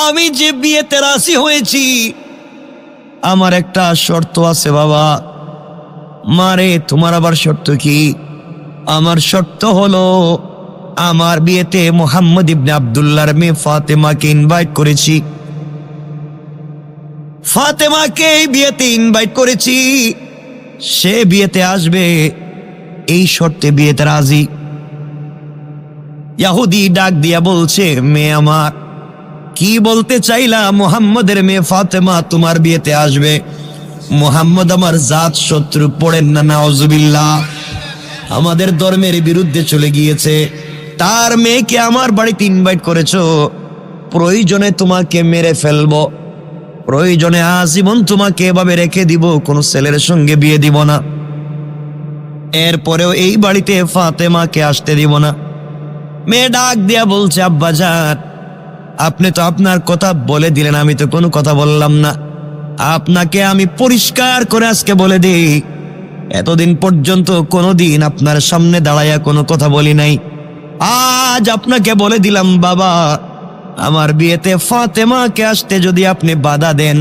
আমি যে বিয়েতে রাজি হয়েছি, আমার একটা শর্ত আছে বাবা। মারে, তোমার আবার শর্ত কি? আমার শর্ত হলো, আমার বিয়েতে মুহাম্মদ ইবনে আব্দুল্লাহর মেয়ে ফাতেমাকে ইনভাইট করেছি। ফাতেমাকে এই বিয়েতে ইনভাইট করেছি, সে বিয়েতে আসবে, এই শর্তে বিয়েতে রাজি। ইহুদি ডাক দিয়া বলছে, মেয়ে আমার, কি বলতে চাইলা? মুহাম্মদের মেয়ে ফাতেমা তোমার বিয়েতে আসবে? মুহাম্মদ আমার জাত শত্রু, পড়েন না নাউজুবিল্লাহ, আমাদের ধর্মের বিরুদ্ধে চলে গিয়েছে, তার মেয়েকে আমার বাড়িতে ইনভাইট করেছো, প্রয়োজনে তোমাকে মেরে ফেলবো, প্রয়োজনে আজীবন তোমাকে এভাবে রেখে দিব, কোনো ছেলের সঙ্গে বিয়ে দিব না, এরপরেও এই বাড়িতে ফাতেমাকে আসতে দিব না। মেয়ে ডাক দিয়া বলছে, আব্বাজান, আপনি তো আপনার কথা বলে দিলেন, আমি তো কোনো কথা বললাম না। আপনাকে আমি পরিষ্কার করে আজকে বলে দিই, এতদিন পর্যন্ত কোনোদিন আপনার সামনে দাঁড়াইয়া কোনো কথা বলি নাই, আজ আপনাকে বলে দিলাম বাবা, আমার বিয়েতে ফাতেমাকে আসতে যদি আপনি বাধা দেন,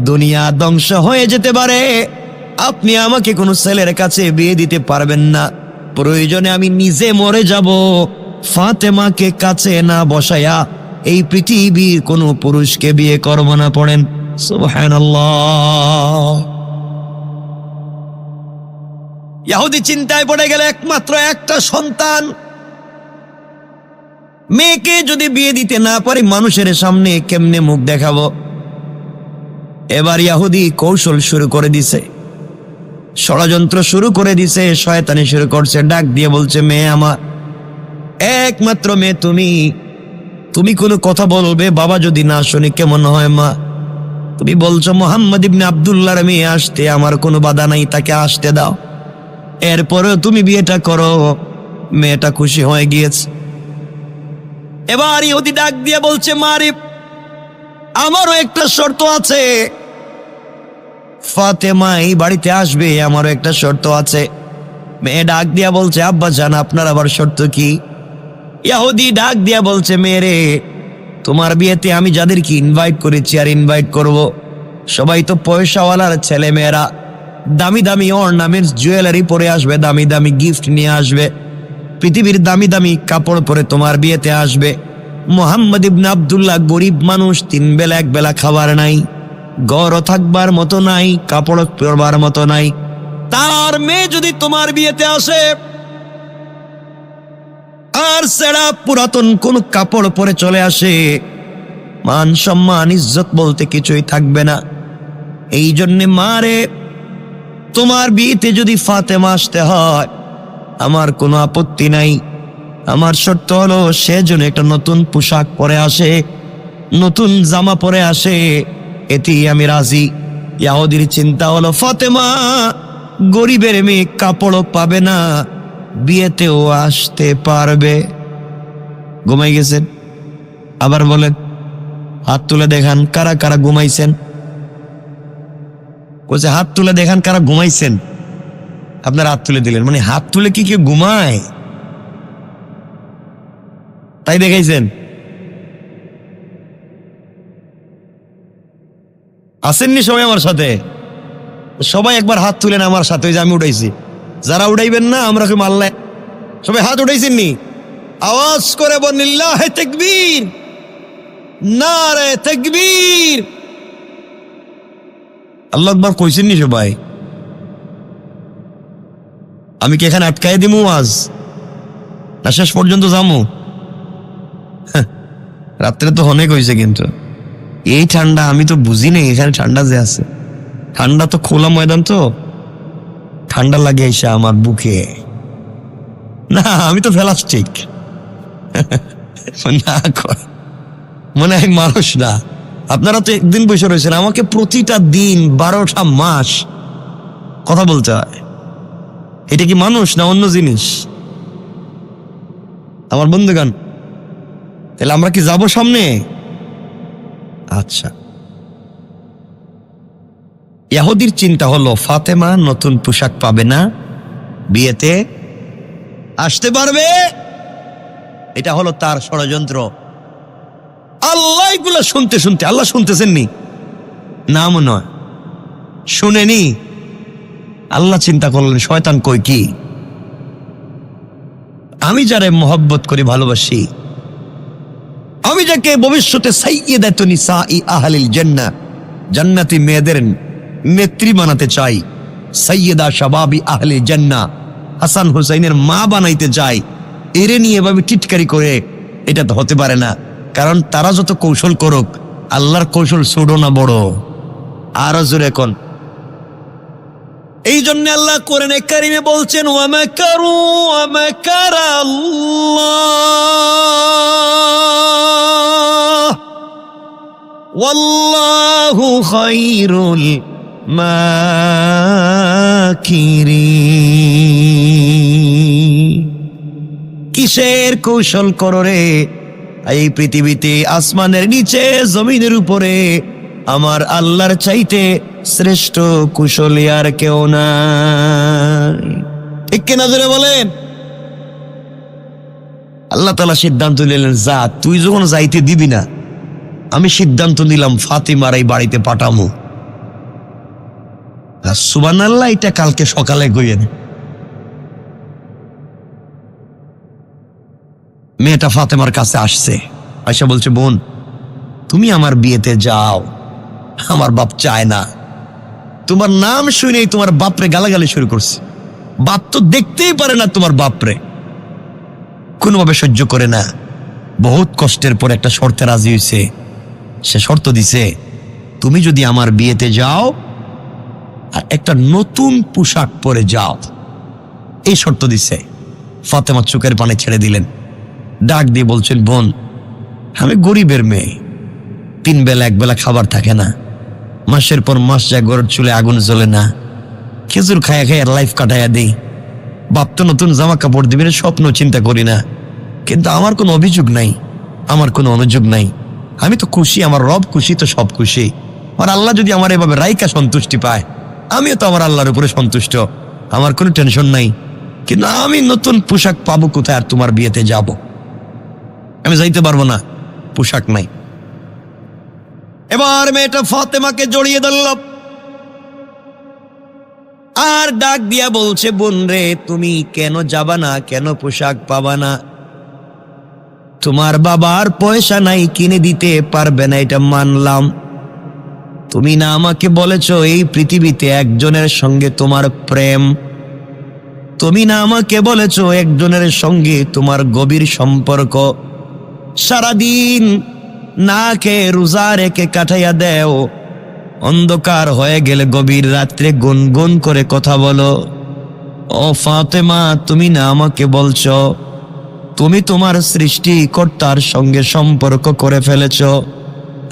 দুনিয়া ধ্বংস হয়ে যেতে পারে, আপনি আমাকে কোনো ছেলের কাছে বিয়ে দিতে পারবেন না, প্রয়োজনে আমি নিজে মরে যাব, ফাতেমাকে কাছে না বসায়া এই পৃথিবীর কোনো পুরুষকে বিয়ে করব না। পড়েন সুবহানাল্লাহ। ইহুদি চিন্তায় পড়ে গেল, একমাত্র একটা সন্তান, মেয়েকে যদি বিয়ে দিতে না পারি, মানুষের সামনে কেমনে মুখ দেখাবো? এবার ইহুদি কৌশল শুরু করে দিছে, ষড়যন্ত্র শুরু করে দিছে, শয়তানি শুরু করছে। ডাক দিয়ে বলছে, মেয়ে আমার, একমাত্র মেয়ে তুমি কোনো কথা বলবে, বাবা যদি না শুনি কেমন হয়? মা, তুমি বলছো মুহাম্মদ ইবনে আব্দুল্লাহর মেয়ে আসতে, আমার কোনো বাধা নাই, তাকে আসতে দাও, এরপরেও তুমি বিয়েটা করো। মেয়েটা খুশি হয়ে গিয়েছে। এবার ইহুদি ডাক দিয়ে বলছে, মারি, আমারও একটা শর্ত আছে, ফাতেমা এই বাড়িতে আসবে, আমারও একটা শর্ত আছে। মেয়ে ডাক দিয়া বলছে, আব্বা জান, আপনার আবার শর্ত কি? ইহুদি ডাক দিয়া বলছে, মেয়েরে, তোমার বিয়েতে আমি যাদেরকে ইনভাইট করেছি আর ইনভাইট করব, সবাই তো পয়সাওয়ালার ছেলে মেয়েরা, দামি দামি অর্নামেন্টস জুয়েলারি পরে আসবে, দামি দামি গিফট নিয়ে আসবে, পৃথিবীর দামি দামি কাপড় পরে তোমার বিয়েতে আসবে। মুহাম্মদ ইবনে আব্দুল্লাহ গরিব মানুষ, 3 বেলা 1 বেলা খাবার নাই, ঘরও থাকবার মতো নাই, কাপড় পরবার মতো নাই, তার মেয়ে যদি তোমার বিয়েতে আসে আর সেরা পুরাতন কোন কাপড় পরে চলে আসে, মান সম্মান ইজ্জত বলতে কিছুই থাকবে না। এই জন্যে মারে, তোমার বিয়েতে যদি ফাতেমা আসতে হয়, আমার কোনো আপত্তি নাই, আমার শর্ত হলো সে যেন একটা নতুন পোশাক পরে আসে, নতুন জামা পরে আসে, এতেই আমি রাজি। ইহুদির চিন্তা হলো, ফাতেমা গরিবের মেয়ে, কাপড়ও পাবে না, বিয়েতেও আসতে পারবে। ঘুমাই গেছেন? আবার বলেন, হাত তুলে দেখান কারা কারা ঘুমাইছেন। বলছে, হাত তুলে দেখান কারা ঘুমাইছেন। আপনার হাত তুলে দিলেন, মানে হাত তুলে কি কেউ ঘুমায়? তাই দেখাইছেন? আসেননি সবাই আমার সাথে? সবাই একবার হাত তুলেন আমার সাথে, ওই যে আমি উঠাইছি। যারা উঠাইবেন না, আমরা কি মাল্লা? সবাই হাত উঠাইছেননি? আওয়াজ করে বলেন, লিল্লাহে তাকবীর, নারে তাকবীর। আল্লাহু আকবার কইছেননি সবাই? আমি কি এখানে আটকাই দিমু আজ, না শেষ পর্যন্ত যামু? রাত্রে তো অনেক হয়েছে, কিন্তু এই ঠান্ডা আমি তো বুঝি নেই, এখানে ঠান্ডা যে আছে। ঠান্ডা তো খোলা ময়দান, তো ঠান্ডা লাগে এসে আমার বুকে। না, আমি তো প্লাস্টিক। না, মনে হয় মানুষ না। আপনারা তো একদিন বসে রয়েছেন, আমাকে প্রতিটা দিন 12টা মাস কথা বলতে হয়। এটা কি মানুষ না অন্য জিনিস? আমার বন্ধুগণ, তাহলে আমরা কি যাব সামনে? আচ্ছা, ইহুদির চিন্তা হলো, ফাতেমা নতুন পোশাক পাবে না, বিয়েতে আসতে পারবে, এটা হলো তার ষড়যন্ত্র। আল্লাহ এগুলো শুনতে শুনতে, আল্লাহ শুনতেছেননি? না মনে হয় শুনেনি। আল্লাহ চিন্তা করলেন শয়তান কই কি, আমি যারে মোহব্বত করি ভালোবাসি, আমি যাকে ভবিষ্যতে সাইয়্যিদাতু নিসাই আহলিল জান্নাহ, জান্নাতি মেয়েদের নেত্রী বানাতে চাই, সাইয়্যিদা শাবাবি আহলিল জান্নাহ, হাসান হুসাইনের মা বানাইতে চাই, এরে নিয়ে এভাবে টিটকারি করে এটা তো হতে পারে না। কারণ তারা যত কৌশল করুক, আল্লাহর কৌশল ছোট না বড়? আরো জোরে কোন। এই জন্য আল্লাহ কোরআনে কারিমে বলছেন ওয়া মাকারু ওয়া মাকারা আল্লাহ ওয়াল্লাহু খায়রুল মাকিরিন। কিসের কৌশল করো রে? এই পৃথিবীতে আসমানের নিচে জমিনের উপরে আমার আল্লাহর চাইতে শ্রেষ্ঠ কুশলী আর কেউ নাই। ঠিক কিনা জোরে বলেন? আল্লাহ তাআলা সিদ্ধান্ত নিলেন, যা তুই যখন যাইতে দিবি না, আমি সিদ্ধান্ত নিলাম ফাতিমার এই বাড়িতে পাঠামু। সুবহানাল্লাহ, এটা কালকে সকালে গইয়েন। মেয়েটা ফাতেমার কাছে আসছে, আয়সা বলছে, বোন তুমি আমার বিয়েতে যাও, আমার বাপ চায় না। তোমার নাম শুনেই তোমার বাপরে গালাগালি শুরু করছে। বাপ তো দেখতেই পারে না তোমার বাপরে, কোনোভাবে সহ্য করে না। বহুত কষ্টের পর একটা শর্তে রাজি হয়েছে। সে শর্ত দিছে, তুমি যদি আমার বিয়েতে যাও আর একটা নতুন পোশাক পরে যাও, এই শর্ত দিছে। ফাতেমা চোখের পানি ছেড়ে দিলেন, ডাক দিয়ে বলছেন, বোন আমি গরিবের মেয়ে, 3 বেলা 1 বেলা খাবার থাকে না, মাসের পর মাস যায় ঘরের চুলে আগুন জ্বলে না, খেজুর খায়া খায়া লাইফ কাটাইয়া দিই। বাপ তো নতুন জামা কাপড় দিবেন স্বপ্ন চিন্তা করি না। কিন্তু আমার কোনো অভিযোগ নাই, আমার কোনো অনুযোগ নাই। আমি তো খুশি, আমার রব খুশি, তো সব খুশি। আর আল্লাহ যদি আমার এভাবে রাইকা সন্তুষ্টি পায়, আমিও তো আমার আল্লাহর উপরে সন্তুষ্ট, আমার কোনো টেনশন নাই। কিন্তু আমি নতুন পোশাক পাবো কোথায়? আর তোমার বিয়েতে যাব, আমি যাইতে পারবো না, পোশাক নাই। এবার মেয়েটা ফাতেমাকে জড়িয়ে ধরল আর ডাক দিয়া বলছে, বোন রে তুমি কেন যাবা না? কেন পোশাক পাবা না? তোমার বাবার পয়সা নাই, কিনে দিতে পারবে না, এটা মানলাম। তুমি না আমাকে বলেছ এই পৃথিবীতে একজনের সঙ্গে তোমার প্রেম, তুমি না আমাকে বলেছ একজনের সঙ্গে তোমার গভীর সম্পর্ক, সারাদিন না খেয়ে রোজা রেখে কাটাইয়া দেও, অন্ধকার হয়ে গেলে গভীর রাত্রে গুনগুন করে কথা বলো। ও ফাতেমা, তুমি না আমাকে বলছো তুমি তোমার সৃষ্টিকর্তার সঙ্গে সম্পর্ক করে ফেলেছ,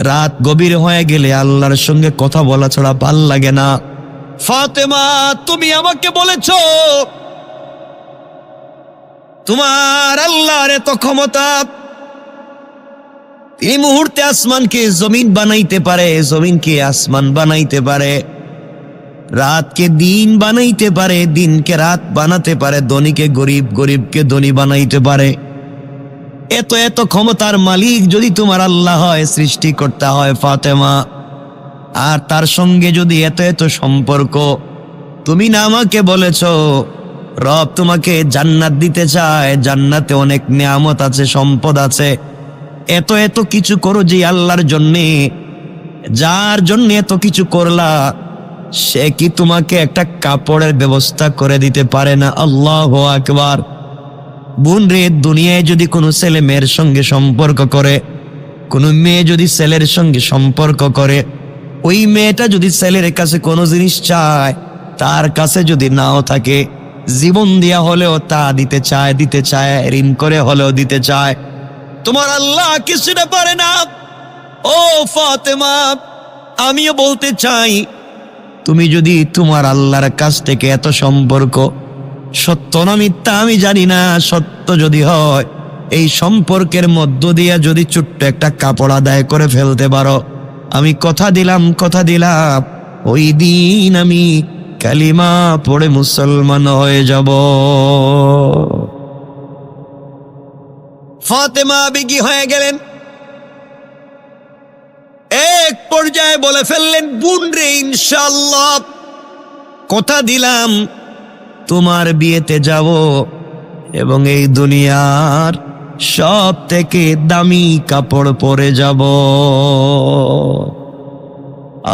রাত গভীর হয়ে গেলে আল্লাহর সঙ্গে কথা বলা ছাড়া ভাল লাগে না। ফাতেমা, তুমি আমাকে বলেছ তোমার আল্লাহর এত ক্ষমতা, তিনি মুহূর্তে আসমানকে জমিন বানাইতে পারে, জমিনকে আসমান বানাইতে পারে, রাতকে দিন বানাইতে পারে, দিনকে রাত বানাতে পারে, ধনীকে গরিব, গরিবকে ধনী বানাইতে পারে। এত এত ক্ষমতার মালিক যদি তোমার আল্লাহ হয়, সৃষ্টিকর্তা হয় ফাতেমা, আর তার সঙ্গে যদি এত এত সম্পর্ক, তুমি না আমাকে বলেছ রব তোমাকে জান্নাত দিতে চায়, জান্নাতে অনেক নিয়ামত আছে, সম্পদ আছে, এত এত কিছু করো যে আল্লাহর জন্যে, যার জন্য এত কিছু করলা, সে কি তোমাকে একটা কাপড়ের ব্যবস্থা করে দিতে পারে না? আল্লাহু আকবার। বোন রে, দুনিয়ায় যদি কোনো ছেলে মেয়ের সঙ্গে সম্পর্ক করে, কোনো মেয়ে যদি ছেলের সঙ্গে সম্পর্ক করে, ওই মেয়েটা যদি ছেলের কাছে কোনো জিনিস চায়, তার কাছে যদি নাও থাকে, জীবন দিয়া হলেও তা দিতে চায়, দিতে চায়, ঋণ করে হলেও দিতে চায়। তোমার আল্লাহ কিছুটা পারে না? ও ফাতেমা, আমিও বলতে চাই, তুমি যদি তোমার আল্লাহর কাছ থেকে এত সম্পর্ক, সত্য না মিথ্যা আমি জানি না, সত্য যদি হয়, এই সম্পর্কের মধ্য দিয়ে যদি ছোট্ট একটা কাপড় আদায় করে ফেলতে পারো, আমি কথা দিলাম, কথা দিলাম, ওই দিন আমি কালিমা পড়ে মুসলমান হয়ে যাব। ফাতেমা বিগি হয়ে গেলেন। পর্যায়ে বলে ফেললেন, বোন রে, ইনশাআল্লাহ কথা দিলাম তোমার বিয়েতে যাব এবং এই দুনিয়ার সব থেকে দামি কাপড় পরে যাব।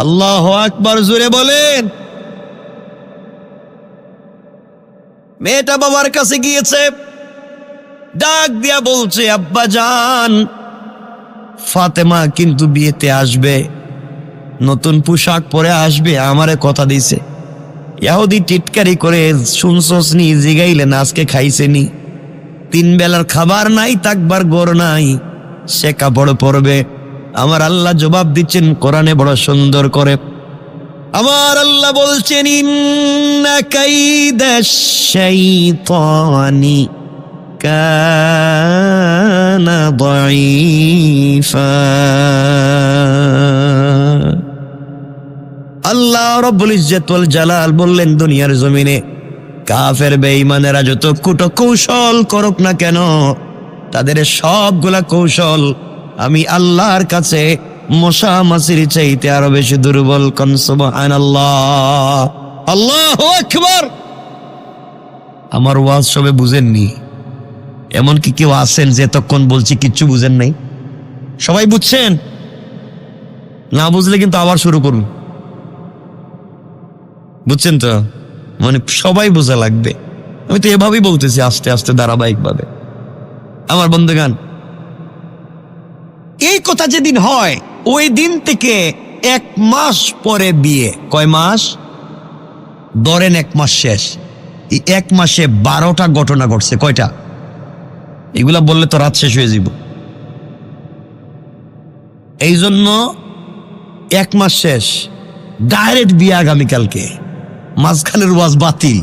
আল্লাহু আকবার, জোরে বলেন। মেয়েটা বাবার কাছে গিয়েছে, ডাক দিয়া বলছে, আব্বা জান, ফাতেমা কিন্তু বিয়েতে আসবে, নতুন পোশাক পরে আসবে, আমারে কথা দিছে। ইহুদি টিটকারি করে, শুনছস নি, জিগাইলেন আজকে খাইছেনি, 3 বেলার খাবার নাই, তাকবার গড় নাই, সে কাপড় পরবে। আমার আল্লাহ জবাব দিচ্ছেন কোরআনে বড় সুন্দর করে। আমার আল্লাহ বলছেন, ইন্না কাইদাশ শাইতানি কানা দাঈফা। আল্লাহ রব্বুল ইজ্জত ওয়াল জালাল বললেন, দুনিয়ার জমিনে কাফের বেঈমানেরা যত কুট কৌশল করুক না কেন, তাদের সবগুলা কৌশল আমি আল্লাহর কাছে মশা মাছির চাইতে আরো বেশি দুর্বল। কোন সুবহানাল্লাহ, আল্লাহু আকবার। আমার ওয়াজ সবে বুঝেননি? এমন কি কেউ আছেন যে এতক্ষণ বলছি কিচ্ছু বুঝেন নাই? সবাই বুঝছেন? না বুঝলে কিন্তু আবার শুরু করুন। বুঝছেন তো? মানে সবাই বোঝা লাগবে। আমি তো এভাবেই বলতেছি, আস্তে আস্তে ধারাবাহিকভাবে। আমার বন্ধুগান, এই কথা যেদিন হয় ওই দিন থেকে 1 মাস পরে বিয়ে। কয় মাস? ধরেন 1 মাস শেষ। এই 1 মাসে 12টা ঘটনা ঘটছে। কয়টা? এগুলা বললে তো রাত শেষ হয়ে যাব। এই জন্য 1 মাস শেষ, ডাইরেক্ট বিয়ে আগামীকালকে, মাঝখানের ওয়াজ বাতিল।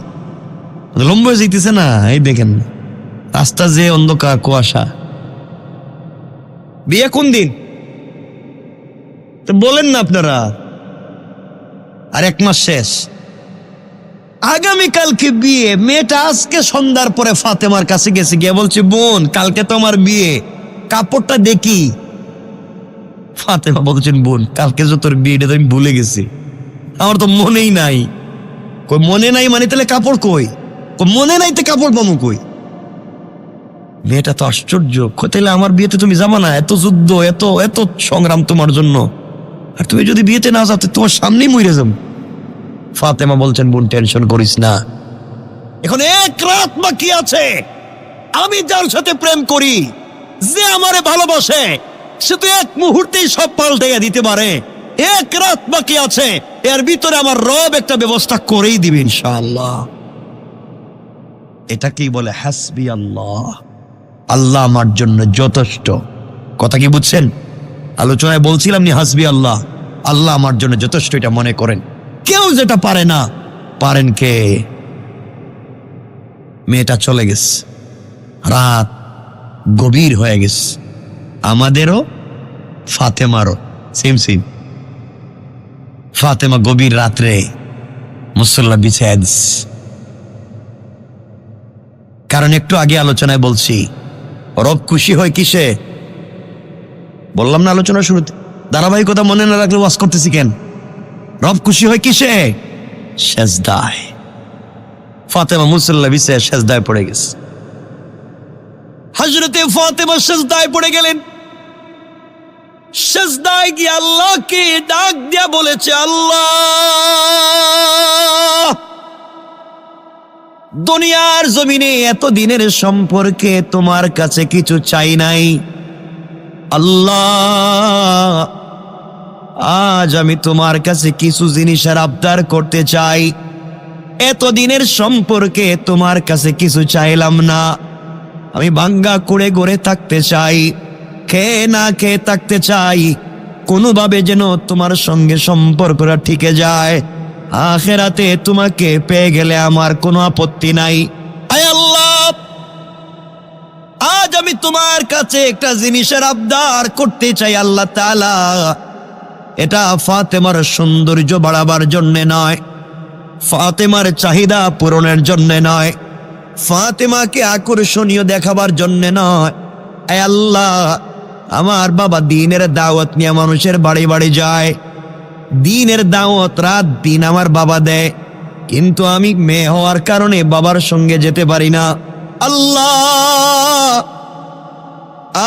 লম্বা হয়ে যেতেছে না? এই দেখেন রাস্তা যে অন্ধকার, কুয়াশা। বিয়ে কোন দিন তো বলেন না আপনারা? আর 1 মাস শেষ, আগামীকালকে বিয়ে। মেয়েটা আজকে সন্ধ্যার পরে ফাতেমার কাছে গেছে, গিয়ে বলছে, বোন কালকে তো আমার বিয়ে, কাপড়টা দেখি। ফাতেমা বলছেন, বোন কালকে যে তোর বিয়েটা তো আমি ভুলে গেছি, আমার তো মনেই নাই। কই মনে নাই মানে তাহলে কাপড় কই? মনে নাই তো কাপড় পামু কই? মেয়েটা তো আশ্চর্য, তাহলে আমার বিয়েতে তুমি যাবা না? এত যুদ্ধ, এত এত সংগ্রাম তোমার জন্য, আর তুমি যদি বিয়েতে না যাও তোমার সামনেই মরে যাবো। ফাতেমা বলছেন, বোন টেনশন করিস না, এখন 1 রাত বাকি আছে। আমি যার সাথে প্রেম করি, যে আমারে ভালোবাসে, সে তো 1 মুহূর্তেই সব পাল্টাইয়া দিতে পারে। 1 রাত বাকি আছে, এর ভিতরে আমার রব একটা ব্যবস্থা করেই দিবে ইনশাআল্লাহ। এটাকেই বলে হাসবি আল্লাহ, আল্লাহ আমার জন্য যথেষ্ট। কথা কি বুঝছেন? আলোচনায় বলছিলাম নি, হাসবি আল্লাহ, আল্লাহ আমার জন্য যথেষ্ট, এটা মনে করেন। কেউ যেটা পারে না, পারেন কে? মেয়েটা চলে গেছে, রাত গভীর হয়ে গেছে। আমাদেরও ফাতেমারও সেম সেম। ফাতেমা গভীর রাত্রে মুসল্লা বিছায় দিচ্ছে। কারণ একটু আগে আলোচনায় বলছি, রব খুশি হয় কিসে? বললাম না আলোচনা শুরুতে, ধারাবাহিকতা মনে না রাখলে ওয়াজ করতেছি কেন? রব খুশি হয় কিসে? সেজদায়। ফাতেমা মুসল্লা বিছায় সেজদায় পড়ে গেছে। হযরতে ফাতেমা সেজদায় পড়ে গেলেন। সেজদায় গিয়ে আল্লাহকে ডাক দিয়া বলেছে, আল্লাহ, দুনিয়ার জমিনে এত দিনের সম্পর্কে তোমার কাছে কিছু চাই নাই। আল্লাহ, আজ আমি তোমার কাছে কিছু জিনিসের আবদার করতে চাই। এতদিনের সম্পর্কে তোমার কাছে কিছু চাইলাম না। আমি ভাঙ্গা কুড়ে গড়ে থাকতে চাই, খেয়ে না খেয়ে থাকতে চাই, কোনোভাবে যেন তোমার সঙ্গে সম্পর্কটা ঠিকে যায়। আখিরাতে তোমাকে পেয়ে গেলে আমার কোনো আপত্তি নাই। আয় আল্লাহ, আজ আমি তোমার কাছে একটা জিনিসের আবদার করতে চাই আল্লাহ তাআলা। এটা ফাতেমার সৌন্দর্য বাড়াবার জন্যে নয়, ফাতেমার চাহিদা পূরণের জন্যে নয়, ফাতেমাকে আকর্ষণীয় দেখাবার জন্যে নয়। আয় আল্লাহ, আমার বাবা দ্বীনের দাওয়াত নিয়ে মানুষের বাড়ি বাড়ি যায়, দিনের দাওয়াত রাত দিন আমার বাবা দেয়, কিন্তু আমি মেয়ে হওয়ার কারণে বাবার সঙ্গে যেতে পারি না। আল্লাহ,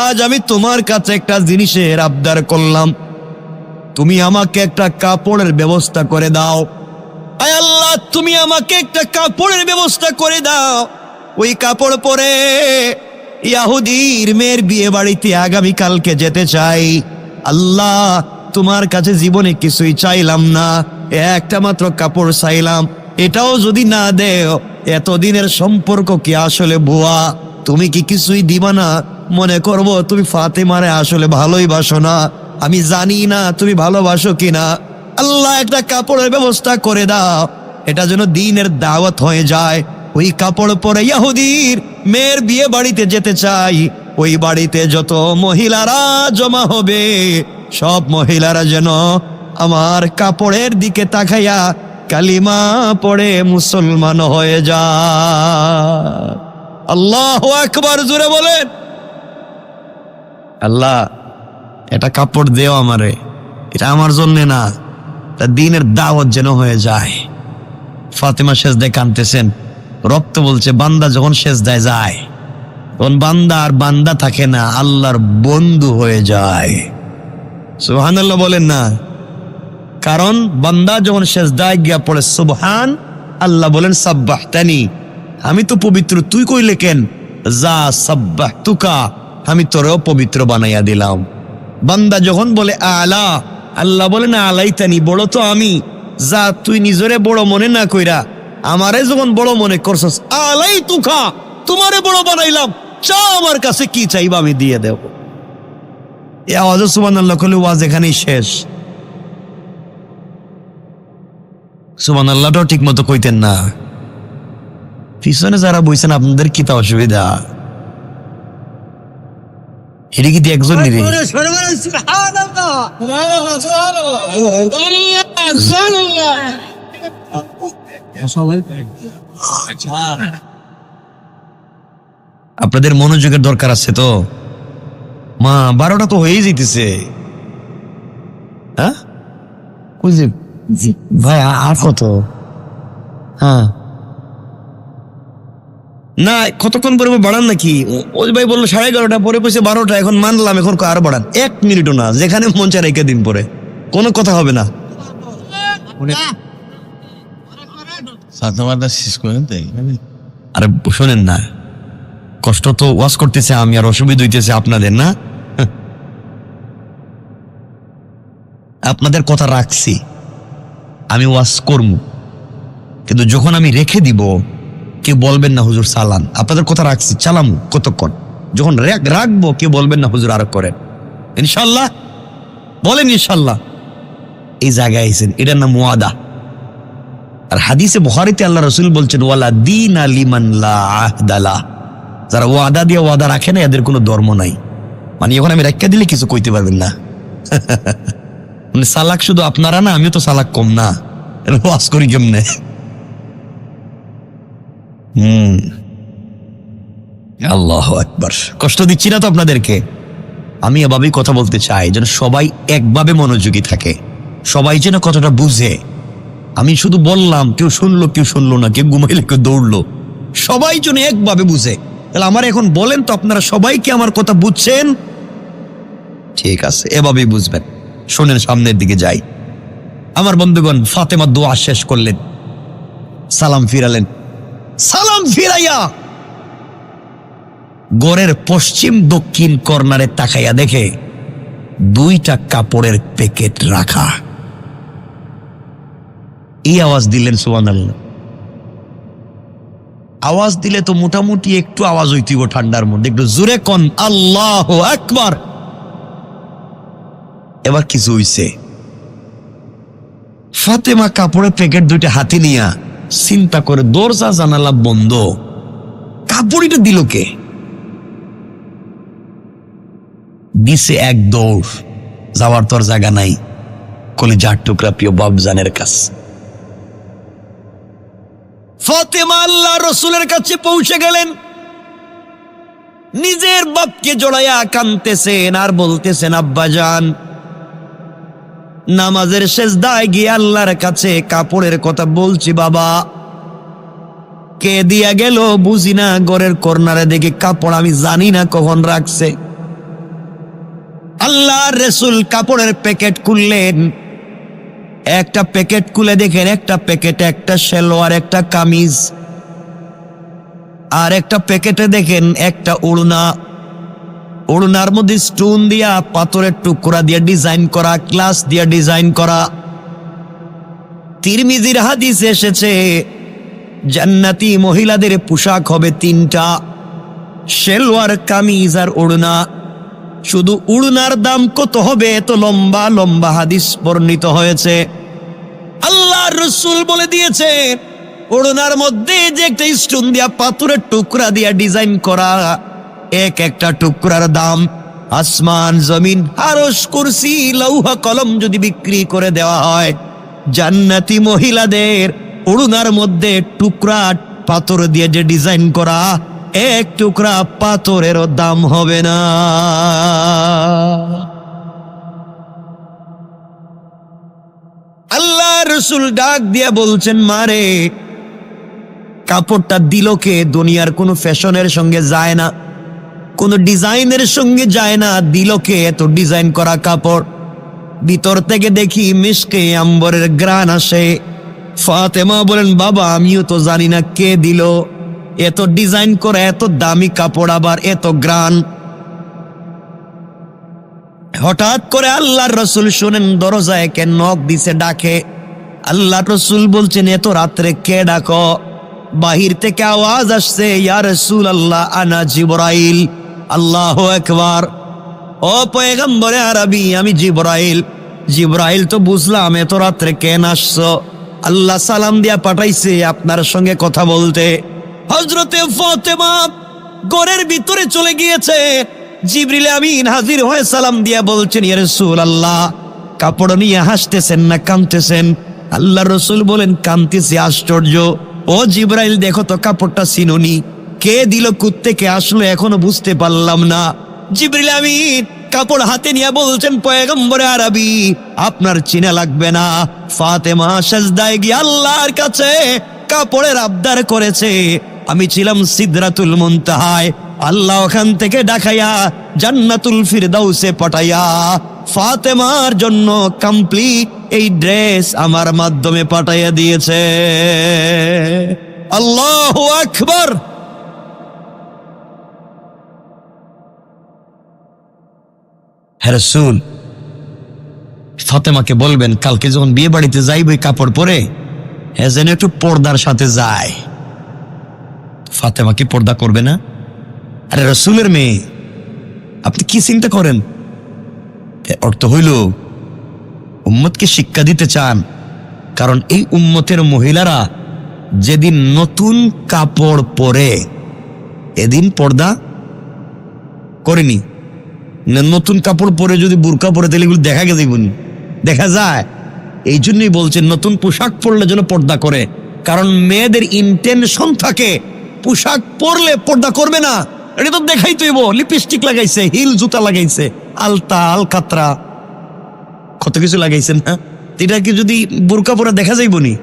আজ আমি তোমার কাছে একটা জিনিসের আবদার করলাম, তুমি আমাকে একটা কাপড়ের ব্যবস্থা করে দাও। আয় আল্লাহ, তুমি আমাকে একটা কাপড়ের ব্যবস্থা করে দাও। ওই কাপড় পরে ইহুদির মেয়ের বিয়ে বাড়িতে আগামীকালকে যেতে চাই। আল্লাহ, তোমার কাছে জীবনে কিছুই চাইলাম না, একটা মাত্র কাপড় চাইলাম। এটাও যদি না দেও, এতদিনের সম্পর্ক কি আসলে ভুয়া? তুমি কি কিছুই দিবা না? মনে করব তুমি ফাতেমারে আসলে ভালোই বাসো না। আমি জানি না তুমি ভালোবাসো কিনা। আল্লাহ, একটা কাপড়ের ব্যবস্থা করে দাও, এটা যেন দিনের দাওয়াত হয়ে যায়। ওই কাপড় পরে ইহুদির মেয়ের বিয়ে বাড়িতে যেতে চাই। ওই বাড়িতে যত মহিলারা জমা হবে, সব মহিলারা যেন আমার কাপড়ের দিকে তাকাইয়া কালিমা পড়ে মুসলমান হয়ে যায়। আল্লাহু আকবার, জোরে বলেন। আল্লাহ, এটা কাপড় দেও আমারে, এটা আমার জন্য না, তা দিনের দাওয়াত যেন হয়ে যায়। ফাতেমা সেজদায় কাঁদতেছেন, রক্ত বলছে বান্দা যখন সেজদায় যায় তখন বান্দা আর বান্দা থাকে না, আল্লাহর বন্ধু হয়ে যায়। সুবহানাল্লাহ বলেন না? কারণ বান্দা যখন সেজদায় গিয়া পড়ে সুবহান, আল্লাহ বলেন সাব্বাহতানি, আমি তো পবিত্র, তুই কইলে কেন? যা সাব্বাহতুকা, আমি তোরেও পবিত্র বানাইয়া দিলাম। বান্দা যখন বলে আলা, আল্লাহ বলেন আলাইতানি, বড় তো আমি, যা তুই নিজরে বড় মনে না কইরা আমারে যখন বড় মনে করছস, আলাই তুকা, তোমারে বড় বানাইলাম, চা আমার কাছে কি চাইবা আমি দিয়ে দেব। এ আওয়াজ সুবহানাল্লাহ কইলে ওয়াজ এখানেই শেষ। সুবহানাল্লাহটাও ঠিক মতো কইতেন না। পিছনে যারা বইছেন আপনাদের কি তা অসুবিধা? এটা কি একজন নিবে? আপনাদের মনোযোগের দরকার আছে তো। মা 12টা তো হয়েই যেতেছে। হ্যাঁ ভাই, আর কত? হ্যাঁ না, কতক্ষণ পরে বাড়ান নাকি? ওই ভাই বললো 11:30, পরে পয়সা 12টা, এখন মানলাম, এখন আরো বাড়ান। 1 মিনিটও না, যেখানে মন চায় রেখে দিন, পরে কোনো কথা হবে না। আরে শোনেন না, কষ্ট তো ওয়াজ করতেছে আমি, আর অসুবিধা হইতেছে আপনাদের না। আপনাদের কথা রাখছি, আমি ওয়াজ করবো, কিন্তু যখন আমি রেখে দিব কেউ বলবেন না হুজুর চালান। আপনাদের কথা রাখছি, চালামু কতক্ষণ। যখন রাখবো কেউ বলবেন না হুজুর আরো করেন। ইনশাল্লাহ বলেন ইনশাল্লাহ। এই জায়গায় আইছেন, এটার নাম ওয়াদা। আর হাদিসে বুখারীতে আল্লাহ রাসূল বলছেন ওয়ালা দীনা লিমান লা আহদা লা, যারা ওয়াদা দিয়ে ওয়াদা রাখে না এদের কোনো ধর্ম নাই। মানে এখন আমি রাখা দিলে কিছু কইতে পারবেন না। মানে সালাক শুধু আপনারা না, আমিও তো সালাক কম না, ওয়াজ করি কেমনে? আল্লাহু আকবার। কষ্ট দিচ্ছি না তো আপনাদেরকে? আমি এভাবেই কথা বলতে চাই যেন সবাই একভাবে মনোযোগী থাকে, সবাই যেন কথাটা বুঝে। আমি শুধু বললাম, কেউ শুনলো কেউ শুনলো না, কেউ ঘুমাইলে কেউ দৌড়লো, সবাই যেন একভাবে বুঝে। তাহলে আমার এখন বলেন তো, আপনারা সবাই কি আমার কথা বুঝছেন? ঠিক আছে, এভাবেই বুঝবেন। শোনেন, সামনের দিকে যাই। আমার বন্ধুগণ, ফাতেমা দোয়া শেষ করলেন, সালাম ফিরালেন। সালাম ফিরাইয়া ঘরের পশ্চিম দক্ষিণ কর্নারে তাকাইয়া দেখে 2টা কাপড়ের প্যাকেট রাখা। এই আওয়াজ দিলেন সুবহানাল্লাহ। আওয়াজ দিলে তো মোটামুটি একটু আওয়াজ হইতিব, ঠান্ডার মধ্যে একটু জোরে কোন আল্লাহু আকবার। এবার কিছু হইছে। ফাতেমা কাপড়ের প্যাকেট 2টা হাতে নিয়া চিন্তা করে, দরজা জানালা বন্ধ, কাপড়িটা দিল কে? দিছে এক দৌড়, যাওয়ার তোর জায়গা নাই, কলিজার টুকরা প্রিয় বাপজানের কাছে। ফাতেমা আল্লাহ রসুলের কাছে পৌঁছে গেলেন, নিজের বাপকে জড়াইয়া কাঁদতেছেন আর বলতেছেন, আব্বাজান নামাজের সেজদায় গিয়ে আল্লাহর কাছে কাপড়ের কথা বলছি, বাবা কে দিয়া গেল বুঝি না, ঘরের কর্নারে দেখি কাপড়, আমি জানি না কখন রাখছে। আল্লাহর রাসূল কাপড়ের প্যাকেট খুললেন, একটা প্যাকেট খুলে দেখেন একটা প্যাকেটে একটা সালোয়ার, একটা কামিজ, আর একটা প্যাকেটে দেখেন একটা ওড়না। ওড়নার মধ্যে স্টোন দিয়া, পাথরের টুকরা দিয়ে ডিজাইন করা, গ্লাস দিয়ে ডিজাইন করা। তিরমিজির হাদিসে এসেছে জান্নাতি মহিলাদের পোশাক হবে 3টা, সালোয়ার, কামিজ আর ওড়না। শুধু ওড়নার দাম কত হবে, এত লম্বা লম্বা হাদিস বর্ণিত হয়েছে। আল্লাহর রাসূল বলে দিয়েছে ওড়নার মধ্যে যে একটা স্টোন দিয়া, পাথরের টুকরা দিয়া ডিজাইন করা, এক একটা টুকরার দাম আসমান জমিন আরশ কুরসি লৌহ কলম যদি বিক্রি করে দেওয়া হয়, জান্নাতি মহিলাদের ওড়নার মধ্যে টুকরা পাথর দিয়ে যে ডিজাইন করা এক টুকরা পাথরেরও দাম হবে না। আল্লাহ রাসূল ডাক দিয়া বলছেন, মারে কাপড়টা দিল কে? দুনিয়ার কোনো ফ্যাশনের সঙ্গে যায় না, কোনো ডিজাইনের সঙ্গে যায় না, দিল কে এত ডিজাইন করা কাপড়? ভিতর থেকে দেখি মিশকে আম্বরের গ্রান আসে। ফাতেমা বলেন, বাবা আমিও তো জানি না কে দিল, এত ডিজাইন করা এত দামি কাপড়, আবার এত গ্রান। হঠাৎ করে আল্লাহর রাসূল শুনেন দরজায় কে নক দিছে, ডাকে। আল্লাহর রাসূল বলছেন, এত রাত্রে কে ডাকো? বাহির থেকে আওয়াজ আসছে, ইয়া রাসূলুল্লাহ আনা জিবরাইল। আল্লাহু আকবার। ও পয়গম্বরে আরবি, আমি জিবরাইল। জিবরাইল তো বুঝলাম, এত রাত্রে কেন আসছো? আল্লাহ সালাম দিয়া পাঠাইছে আপনার সঙ্গে কথা বলতে। হযরতে ফাতেমা ঘরের ভিতরে চলে গিয়েছে। জিবরিল আমিন হাজির হয়ে সালাম দিয়া বলছেন, ইয়া রাসূলুল্লাহ কাপড় নিয়ে হাসতেছেন না কাঁদতেছেন? আল্লাহর রাসূল বলেন, কাঁদতেছি। আশ্চর্য। ও জিবরাইল দেখো তো কাপড়টা চিনুনি, কে দিল, কোত্থেকে আসলো এখনো বুঝতে পারলাম না। জিবরিল আমিন কাপড় হাতে নিয়ে বলছেন, পয়গম্বরে আরবি আপনার চিনা লাগবে না। ফাতেমা সাজদায় গিয়ে আল্লাহর কাছে কাপড়ের আবদার করেছে। আমি ছিলাম সিদরাতুল মুনতাহায়, আল্লাহ ওখান থেকে ডাকাইয়া জান্নাতুল ফিরদাউসে পাঠাইয়া ফাতেমার জন্য কমপ্লিট এই ড্রেস আমার মাধ্যমে পাঠাইয়া দিয়েছে। আল্লাহু আকবার। হে রাসূল, ফাতেমাকে বলবেন কালকে যখন বিয়ে বাড়িতে যাইবে কাপড় পরে যেন একটু পর্দার সাথে যায়। ফাতেমা কি পর্দা করবে না? আরে রাসূলের মেয়ে, আপনি কি চিন্তা করেন? অর্থ হইল উম্মতকে শিক্ষা দিতে চান, কারণ এই উম্মতের মহিলারা যেদিন নতুন কাপড় পরে এদিন পর্দা করেনি। নতুন কাপড় পরে যদি বুরকা পরে তাহলে এগুলো দেখা গেছে, দেখা যায়। এই জন্যই বলছেন নতুন পোশাক পরলে যেন পর্দা করে, কারণ মেয়েদের ইন্টেনশন থাকে পোশাক পরলে পর্দা করবে না। এটা তো দেখাই তৈব, লিপস্টিক লাগাইছে, হিল জুতা লাগাইছে, আলতা আলকাতরা কত কিছু লাগাইছেন না, এটা কি যদি বোরকা পরে দেখা যাইব নি?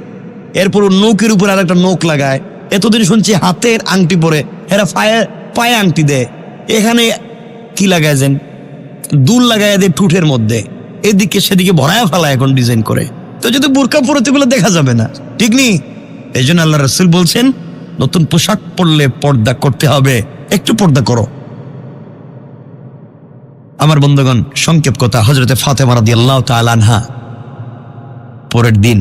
এরপর নৌকের উপর আর একটা নৌক লাগায়। এতদিন শুনছি হাতের আংটি পরে, এরা পায়ে আংটি দেয়, এখানে কি লাগাইছেন দুল লাগাই দেয় ঠুটের মধ্যে, এদিকে সেদিকে ভরায়া ফেলা এখন ডিজাইন করে। তো যদি বোরকা পরে তো এগুলো দেখা যাবে না, ঠিক নেই? এই জন্য আল্লাহ রাসূল বলছেন নতুন পোশাক পরলে পর্দা করতে হবে, একটু পর্দা করো। আমার বন্ধুগণ, সংক্ষেপ কথা, হযরতে ফাতেমা রাদিয়াল্লাহু তাআলা আনহা পরের দিন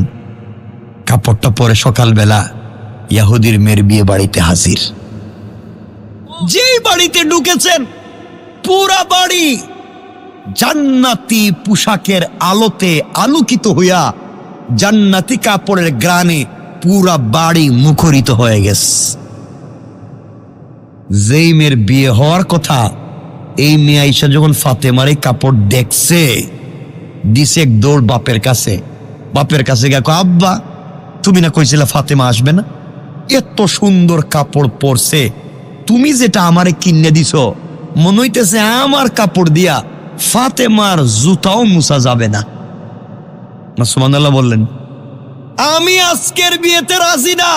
কাপড়টা পরে সকালবেলা ইহুদির মেয়ের বিয়ে বাড়িতে হাজির। যেই বাড়িতে ঢুকেছেন পুরা বাড়ি জান্নাতি পোশাকের আলোতে আলোকিত হইয়া জান্নাতি কাপড়ের গ্রানে পুরা বাড়ি মুখরিত হয়ে গেছে। যেই মেয়ের বিয়ে হওয়ার কথা, এই মেয়ে আইসা যখন ফাতেমার এই কাপড় দেখছে, দিছে এক দৌড় বাপের কাছে। বাপের কাছে গিয়ে কয়, আব্বা তুমি না কইছিলা ফাতেমা আসবে না? এত সুন্দর কাপড় পরছে, তুমি যেটা আমারে কিনে দিছ, মনে হইতেছে আমার কাপড় দিয়া ফাতেমার জুতাও মুছা যাবে না। সুবহানাল্লাহ বললেন। আমি আজকের বিয়েতে রাজি না,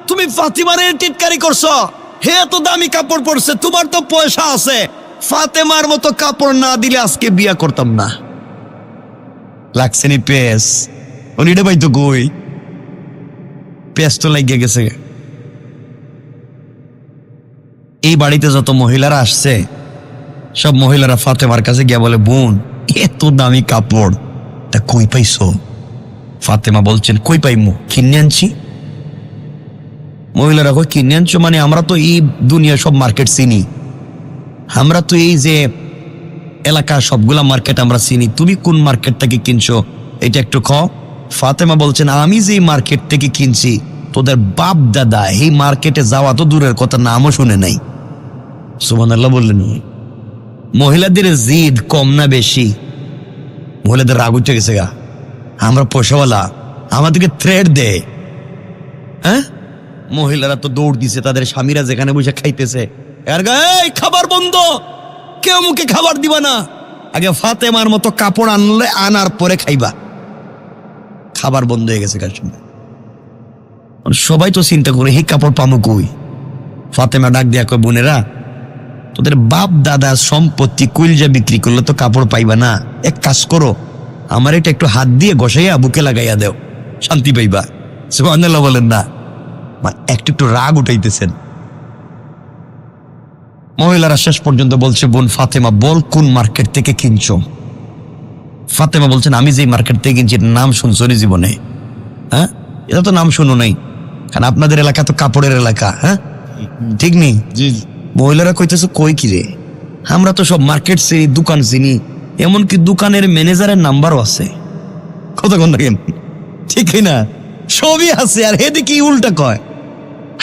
তুমি ফাতেমারে টিটকারি করছো। হে তো দামি কাপড় পরছে, তোমার তো পয়সা আছে, ফাতেমার মতো কাপড় না দিলে আজকে বিয়া করতাম না। লাগছে নি পেস, উনিটা ভাই তো কই, পেস তো লাগিয়ে গেছে। এই বাড়িতে যত মহিলারা আসছে সব মহিলারা ফাতেমার কাছে গিয়া বলে, বোন এত দামি কাপড় তা কই পাইছো? ফাতেমা বলছেন, কই পাইমু, কিনে আনছি। মহিলারা কই, কিনে আনছো মানে? আমরা তো এই দুনিয়া সব মার্কেট চিনি, আমরা তো এই যে এলাকার সবগুলা মার্কেট আমরা চিনি, তুমি কোন মার্কেট থেকে কিনছো এটা একটু খাও। ফাতেমা বলছেন, আমি যে মার্কেট থেকে কিনছি তোদের বাপ দাদা এই মার্কেটে যাওয়া তো দূরের কথা, নামও শুনে নাই। সুবহানাল্লাহ বললেন। মহিলাদের জিদ কম না বেশি? মহিলাদের রাগ উঠে গেছে গা, আমরা পয়সাওয়ালা, আমাদেরকে থ্রেট দে। হ্যাঁ, মহিলারা তো দৌড় দিছে, তাদের স্বামীরা যেখানে বসে খাইতেছে, এই খাবার বন্ধ, কেউ মুখে খাবার দিবা না, আগে ফাতেমার মতো কাপড় আনলে আনার পরে খাইবা। খাবার বন্ধ হয়ে গেছে কার সঙ্গে। সবাই তো চিন্তা করে এই কাপড় পামু কই? ফাতেমা ডাক দিয়া কয়, বোনেরা তোদের বাপ দাদার সম্পত্তি কুইলজা বিক্রি করলে তো কাপড় পাইবা না, এক কাজ করো, আমার এটা একটু হাত দিয়ে ঘষাইয়া বুকে লাগাইয়া দেও, শান্তি পাইবা। সুবহানাল্লাহ বলেন না? একটু একটু রাগ উঠাইতেছেন। মহিলারা শেষ পর্যন্ত বলছে, বোন ফাতেমা বল কোন মার্কেট থেকে কিনছো? ফাতেমা বলছেন, আমি যে মার্কেট থেকে কিনছি নাম শুনছো নি জীবনে? হ্যাঁ, এটা তো নাম শুনো নাই, কারণ আপনাদের এলাকা তো কাপড়ের এলাকা। হ্যাঁ ঠিক নেই? মহিলারা কইতেছে, কই কি রে, আমরা তো সব মার্কেট চিনি, দোকান চিনি, এমনকি দোকানের ম্যানেজারের নাম্বারও আছে। কতক্ষণ দেখেন, ঠিক না? সবই আছে, আর হেদি কি উল্টা কয়,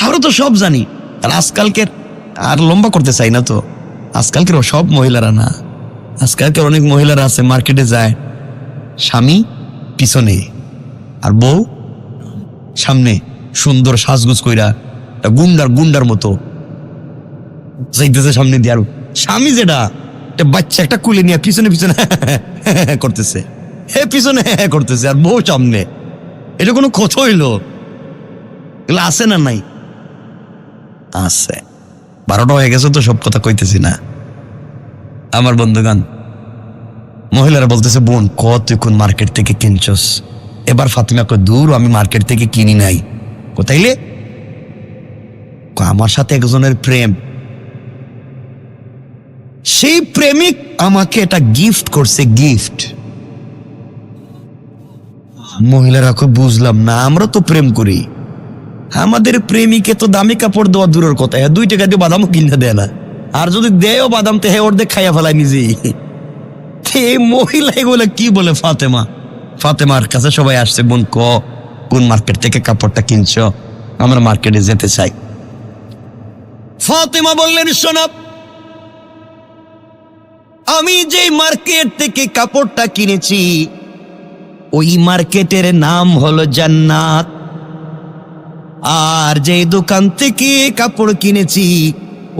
আমরা তো সব জানি। আর আজকালকে আর লম্বা করতে চাই না তো, আজকালকের সব মহিলারা না, আজকালকের অনেক মহিলারা আছে মার্কেটে যায়, স্বামী পিছনে আর বউ সামনে, সুন্দর সাজগুজ কইরা গুন্ডার মতো যাইতেছে সামনে দিয়ে, আর স্বামী যেটা বাচ্চা একটা কুলে নিয়ে পিছনে পিছনে করতেছে, হে পিছনে করতেছে, আর বউ সামনে। এটা কোনো কথা হইল? এগুলো আছে না নাই? আছে। 12টা হয়ে গেছে তো সব কথা কইতেছি না। আমার বন্ধুগান, মহিলারা বলতেছে, বোন তুই কোন মার্কেট থেকে কিনছস? এবার ফাতিমা কয়, দূর, আমি মার্কেট থেকে কিনি নাই। কোথাইলে? আমার সাথে একজনের প্রেম, সেই প্রেমিক আমাকে এটা গিফট করছে, গিফট। মহিলারা কয়, বুঝলাম না, আমরা তো প্রেম করি, আমাদের প্রেমিকে তো দামি কাপড় দেওয়া দূরের কথা, 2 টাকা দিয়ে বাদামও কিনে দেয় না, আর যদি দেয়ও বাদাম তো অর্ধেক খাইয়া ফেলায় নিজেই। এই মহিলা এগুলো কি বলে? ফাতেমার কাছে সবাই আসছে, বোন কোন মার্কেট থেকে কাপড়টা কিনছ? আমরা মার্কেটে যেতে চাই। ফাতেমা বললেন, শোনো, আমি যে মার্কেট থেকে কাপড়টা কিনেছি ওই মার্কেটের নাম হলো জান্নাত, আর যে দোকান থেকে কাপড় কিনেছি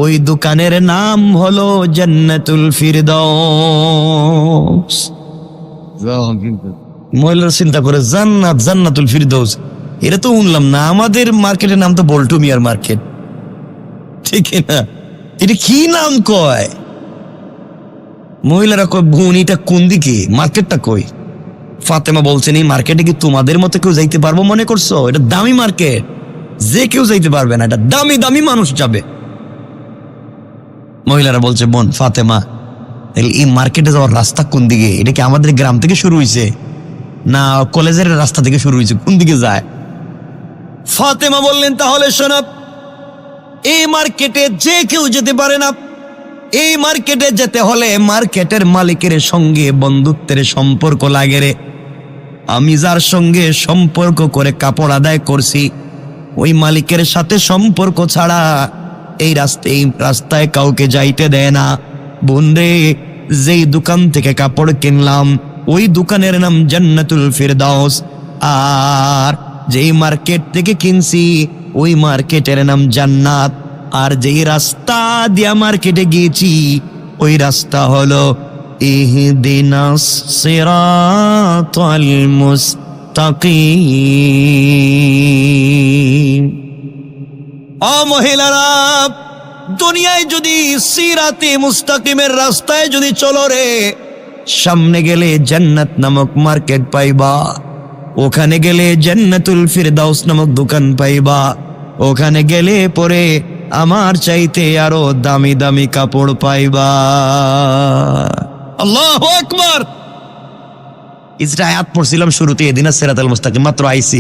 ওই দোকানের নাম হলো জান্নাতুল ফিরদাউস। মহিলারা চিন্তা করে, জান্নাতুল ফিরদাউস, এটা তো শুনলাম না, আমাদের মার্কেটের নাম তো বল্টু মিয়ার মার্কেট, ঠিক না? এটা কি নাম কয়? মহিলারা কয়, বোন এটা কোন দিকে, মার্কেটটা কই? ফাতেমা বলছেন, এই মার্কেটে কি তোমাদের মতো কেউ যাইতে পারবো মনে করছো? এটা দামি মার্কেট, যে কেউ যাইতে পারবে না, এটা দামি দামি মানুষ যাবে। মহিলারা বলছে, বোন ফাতেমা এই মার্কেটে যাওয়ার রাস্তা কোন দিকে? এটা কি আমাদের গ্রাম থেকে শুরু হয়েছে না কলেজের রাস্তা থেকে শুরু হয়েছে, কোন দিকে যায়? ফাতেমা বললেন, তাহলে শোনো, এই মার্কেটে যে কেউ যেতে পারে না, এই মার্কেটে যেতে হলে মার্কেটের মালিকের সঙ্গে বন্ধুত্বের সম্পর্ক লাগে রে। আমি যার সঙ্গে সম্পর্ক করে কাপড় আদায় করছি ওই মালিকের সাথে সম্পর্ক ছাড়া এই রাস্তায় কাউকে যাইতে দেয় না। বন্ধে, যেই দোকান থেকে কাপড় কিনলাম ওই দোকানের নাম জান্নাতুল ফিরদাউস, আর যেই মার্কেট থেকে কিনছি ওই মার্কেটের নাম জান্নাত, আর যেই রাস্তা দিয়া মার্কেটে গিয়েছি ওই রাস্তা হলো ইহদিনাস সিরাতাল মুস্তাকিম। ও মহিলারা, দুনিয়ায় যদি সিরাতে মুস্তাকিমের রাস্তায় যদি চলো রে, সামনে গেলে জান্নাত নামক মার্কেট পাইবা, ওখানে গেলে জান্নাতুল ফিরদাউস নামক দোকান পাইবা, ওখানে গেলে পরে আমার চাইতে আরো দামি দামি কাপড় পাইবা। আল্লাহু আকবার। ইসরা আয়াত পড়ছিলাম শুরুতে, এদিনা সিরাতাল মুস্তাকিম, মাত্র আইছি।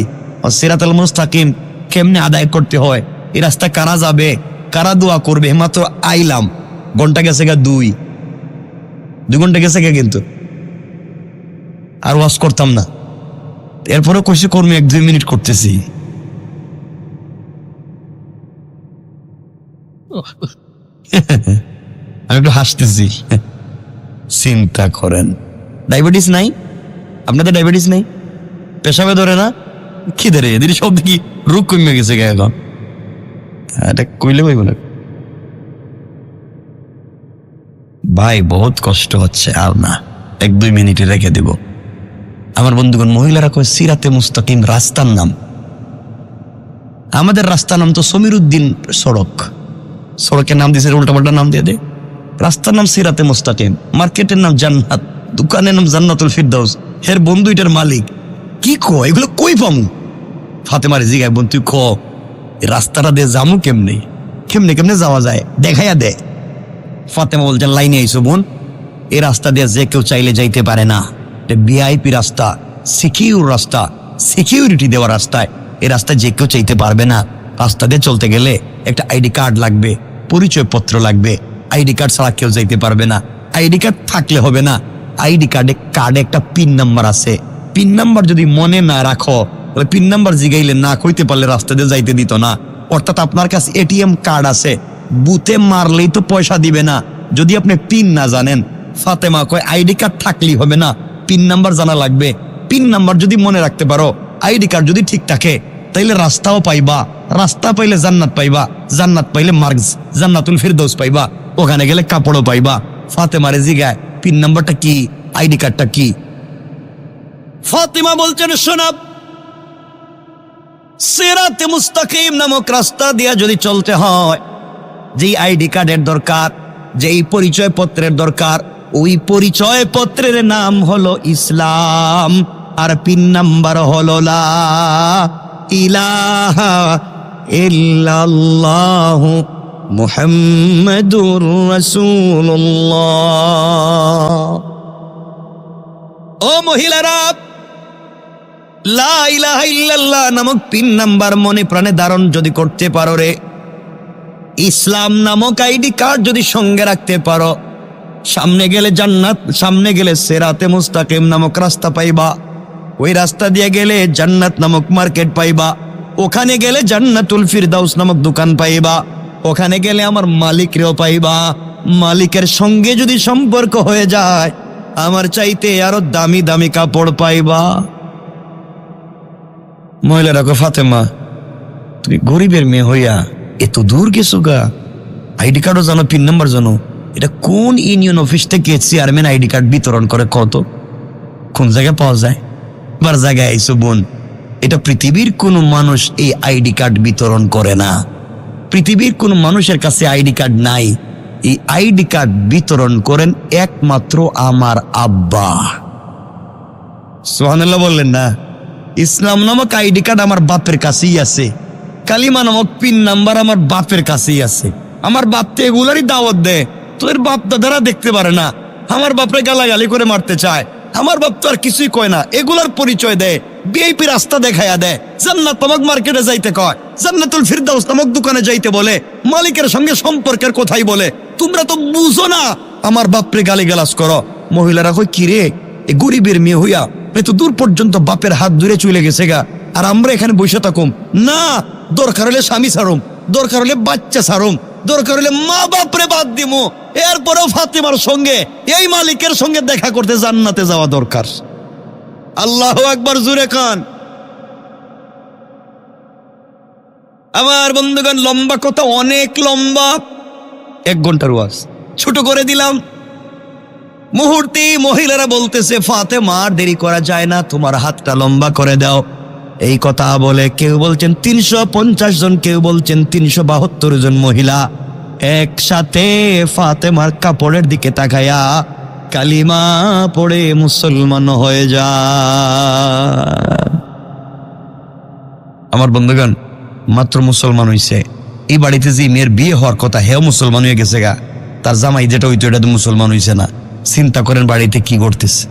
সিরাতাল মুস্তাকিম কেমনে আদায় করতে হয়, এই রাস্তা কারা যাবে, কারা দোয়া করবে, মাত্র আইলাম, ঘন্টা গেছে গা 2 ঘন্টা গেছে গা, কিন্তু আর ওয়াজ করতাম না। এরপরে কইছে কর্মী 1-2 মিনিট করতেছি। আমি একটু হাসতেছি। চিন্তা করেন, ডায়াবেটিস নাই আপনাদের? ডায়াবেটিস নাই? পেশাবে ধরে না? খিদে রে এদের সব দেখি রোগ কমে গেছে গে এখন। এটা কইলে ভাই বলে ভাই বহুত কষ্ট হচ্ছে, আর না 1-2 মিনিটে রেখে দেব। আমার বন্ধুগণ, মহিলারা কয় সিরাতে মুস্তাকিম রাস্তার নাম। আমাদের রাস্তার নাম তো সমীরউদ্দিন সড়ক, সড়কের নাম দিয়েছে উল্টাপাল্টা নাম দিয়ে দে। রাস্তার নাম সিরাতে মুস্তাকিম, মার্কেটের নাম জান্নাত, দোকানের নাম জান্নাতুল ফিরদাউস। হের বন্ধু এটার মালিক। কি ক এগুলো কই পামু? ফাতেমারে জিগায়, বোন তুই ক রাস্তাটা দিয়ে যামু কেমনে, কেমনে কেমনে যাওয়া যায় দেখাইয়া দে। ফাতেমা বলছে, লাইনে আইসো বোন, এই রাস্তা দিয়ে যে কেউ চাইলে যাইতে পারে না, এটা ভিআইপি রাস্তা, সিকিউর রাস্তা, সিকিউরিটি দেওয়া রাস্তায়, এই রাস্তায় যে কেউ চাইতে পারবে না। রাস্তা দিয়ে চলতে গেলে একটা আইডি কার্ড লাগবে, পরিচয় পত্র লাগবে, আইডি কার্ড ছাড়া কেউ যাইতে পারবে না। আইডি কার্ড থাকলে হবে না, আইডি কার্ডে একটা পিন নাম্বার আছে, পিন নাম্বার যদি মনে না রাখো, তাহলে পিন নাম্বার জিগাইলে না কইতে পারলে রাস্তা দিয়ে যাইতে দিত না। অর্থাৎ আপনার কাছে এটিএম কার্ড আছে, বুথে মারলেই তো পয়সা দিবে না যদি আপনি পিন না জানেন। ফাতেমা কয় আইডি কার্ড থাকলেই হবে না, পিন নাম্বার জানা লাগবে। পিন নাম্বার যদি মনে রাখতে পারো, আইডি কার্ড যদি ঠিক থাকে, তাইলে রাস্তাও পাইবা, রাস্তা পাইলে জান্নাত পাইবা, জান্নাত পাইলে মার্গস জান্নাতুল ফিরদাউস পাইবা, ওখানে গেলে কাপড়ও পাইবা। ফাতেমারে জিগায় পিন নাম্বারটা কি, আইডি কার্ডটা কি? ফাতেমা বলছেন, শোনা, সিরাতে মুস্তাকিম নামক রাস্তা দিয়া যদি চলতে হয়, যেই আইডি কার্ডের দরকার, যেই পরিচয় পত্রের দরকার, ওই পরিচয় পত্রের নাম হলো ইসলাম, আর পিন নাম্বার হলো লা ইলাহা ইল্লাল্লাহু মুহাম্মাদুর রাসূলুল্লাহ। ও মহিলারা, লা ইলাহা ইল্লাল্লাহ নামক পিন নাম্বার মনে প্রাণে ধারণ যদি করতে পারো রে, ইসলাম নামক আইডি কার্ড যদি সঙ্গে রাখতে পারো, সামনে গেলে জান্নাত, সামনে গেলে সিরাতে মুস্তাকিম নামক রাস্তা পাইবা, ওই রাস্তা দিয়ে গেলে জান্নাত নামক মার্কেট পাইবা, ওখানে গেলে জান্নাতুল ফিরদাউস নামক দোকান পাইবা, ওখানে গেলে আমার মালিকরেও পাইবা। মালিকের সঙ্গে যদি সম্পর্ক হয়ে যায়, আমার চাইতে আরো দামি দামি কাপড় পাইবা। মহিলারা কো, ফাতেমা তুমি গরিবের মেয়ে হইয়া এত দূর গেছো গা, আইডি কার্ডও জানো, পিন নাম্বার জানো, এটা কোন ইউনিয়ন অফিস থেকে চেয়ারম্যান আইডি কার্ড বিতরণ করে কত, কোন জায়গায় পাওয়া যায়? বার জায়গায় আইসো বোন, এটা পৃথিবীর কোনো মানুষ এই আইডি কার্ড বিতরণ করে না, পৃথিবীর কোনো মানুষের কাছে আইডি কার্ড নাই। এই আইডি কার্ড বিতরণ করেন একমাত্র আমার আব্বা। সুবহানাল্লাহ বললেন না? ইসলাম নামক আইডি কার্ড আমার বাপের কাছেই আছে, কালিমা নামক পিন নাম্বার আমার বাপের কাছেই আছে। আমার বাপ তো এগুলারই দাওয়াত দেয়, তোর বাপ দাদারা দেখতে পারে না, আমার বাপরে গালাগালি করে মারতে চায়, আমার বাপ তো আর কিছুই কয় না, এগুলার পরিচয় দেয়, ভিআইপি রাস্তা দেখাইয়া দেয়, জান্নাত নামক মার্কেটে যাইতে কয়, জান্নাতুল ফিরদাউস নামক দোকানে যাইতে বলে, মালিকের সঙ্গে সম্পর্কের কথাই বলে। তোমরা তো বুঝো না, আমার বাপরে গালিগালাজ করো। মহিলারা কই, কি রে, এ গরিবের মেয়ে হইয়া এত দূর পর্যন্ত বাপের হাত ধরে চলে গেছে গা, আর আমরা এখানে বসে থাকুম না? দরকার হলে স্বামী ছাড়ুম, দরকার হলে বাচ্চা ছাড়ুম, দরকার হলে মা বাপরে বাদ দিমু, এরপরেও ফাতেমার সঙ্গে, এই মালিকের সঙ্গে দেখা করতে জান্নাতে যাওয়া দরকার। আল্লাহু আকবার, জোরে কান। আমার বন্ধুগণ, লম্বা কথা, অনেক লম্বা, 1 ঘন্টার ওয়াজ, ছোট করে দিলাম। মুহূর্তে মহিলারা বলতেছে, ফাতেমা আর দেরি করা যায় না, তোমার হাতটা লম্বা করে দাও। এই কথা বলে কেউ বলছেন 350 জন, কেউ বলছেন 372 জন মহিলা একসাথে ফাতেমার কাপড়ের দিকে তাকায়া কালিমা পড়ে মুসলমান হয়ে যায়। আমার বন্ধুগণ, মাত্র মুসলমান হইছে। এই বাড়িতে যে মেয়ের বিয়ে হওয়ার কথা, হেও মুসলমান হয়ে গেছে গা, তার জামাই যেটা হইতো এটা তো মুসলমান হইছে না। চিন্তা করেন বাড়িতে কি করতেছে।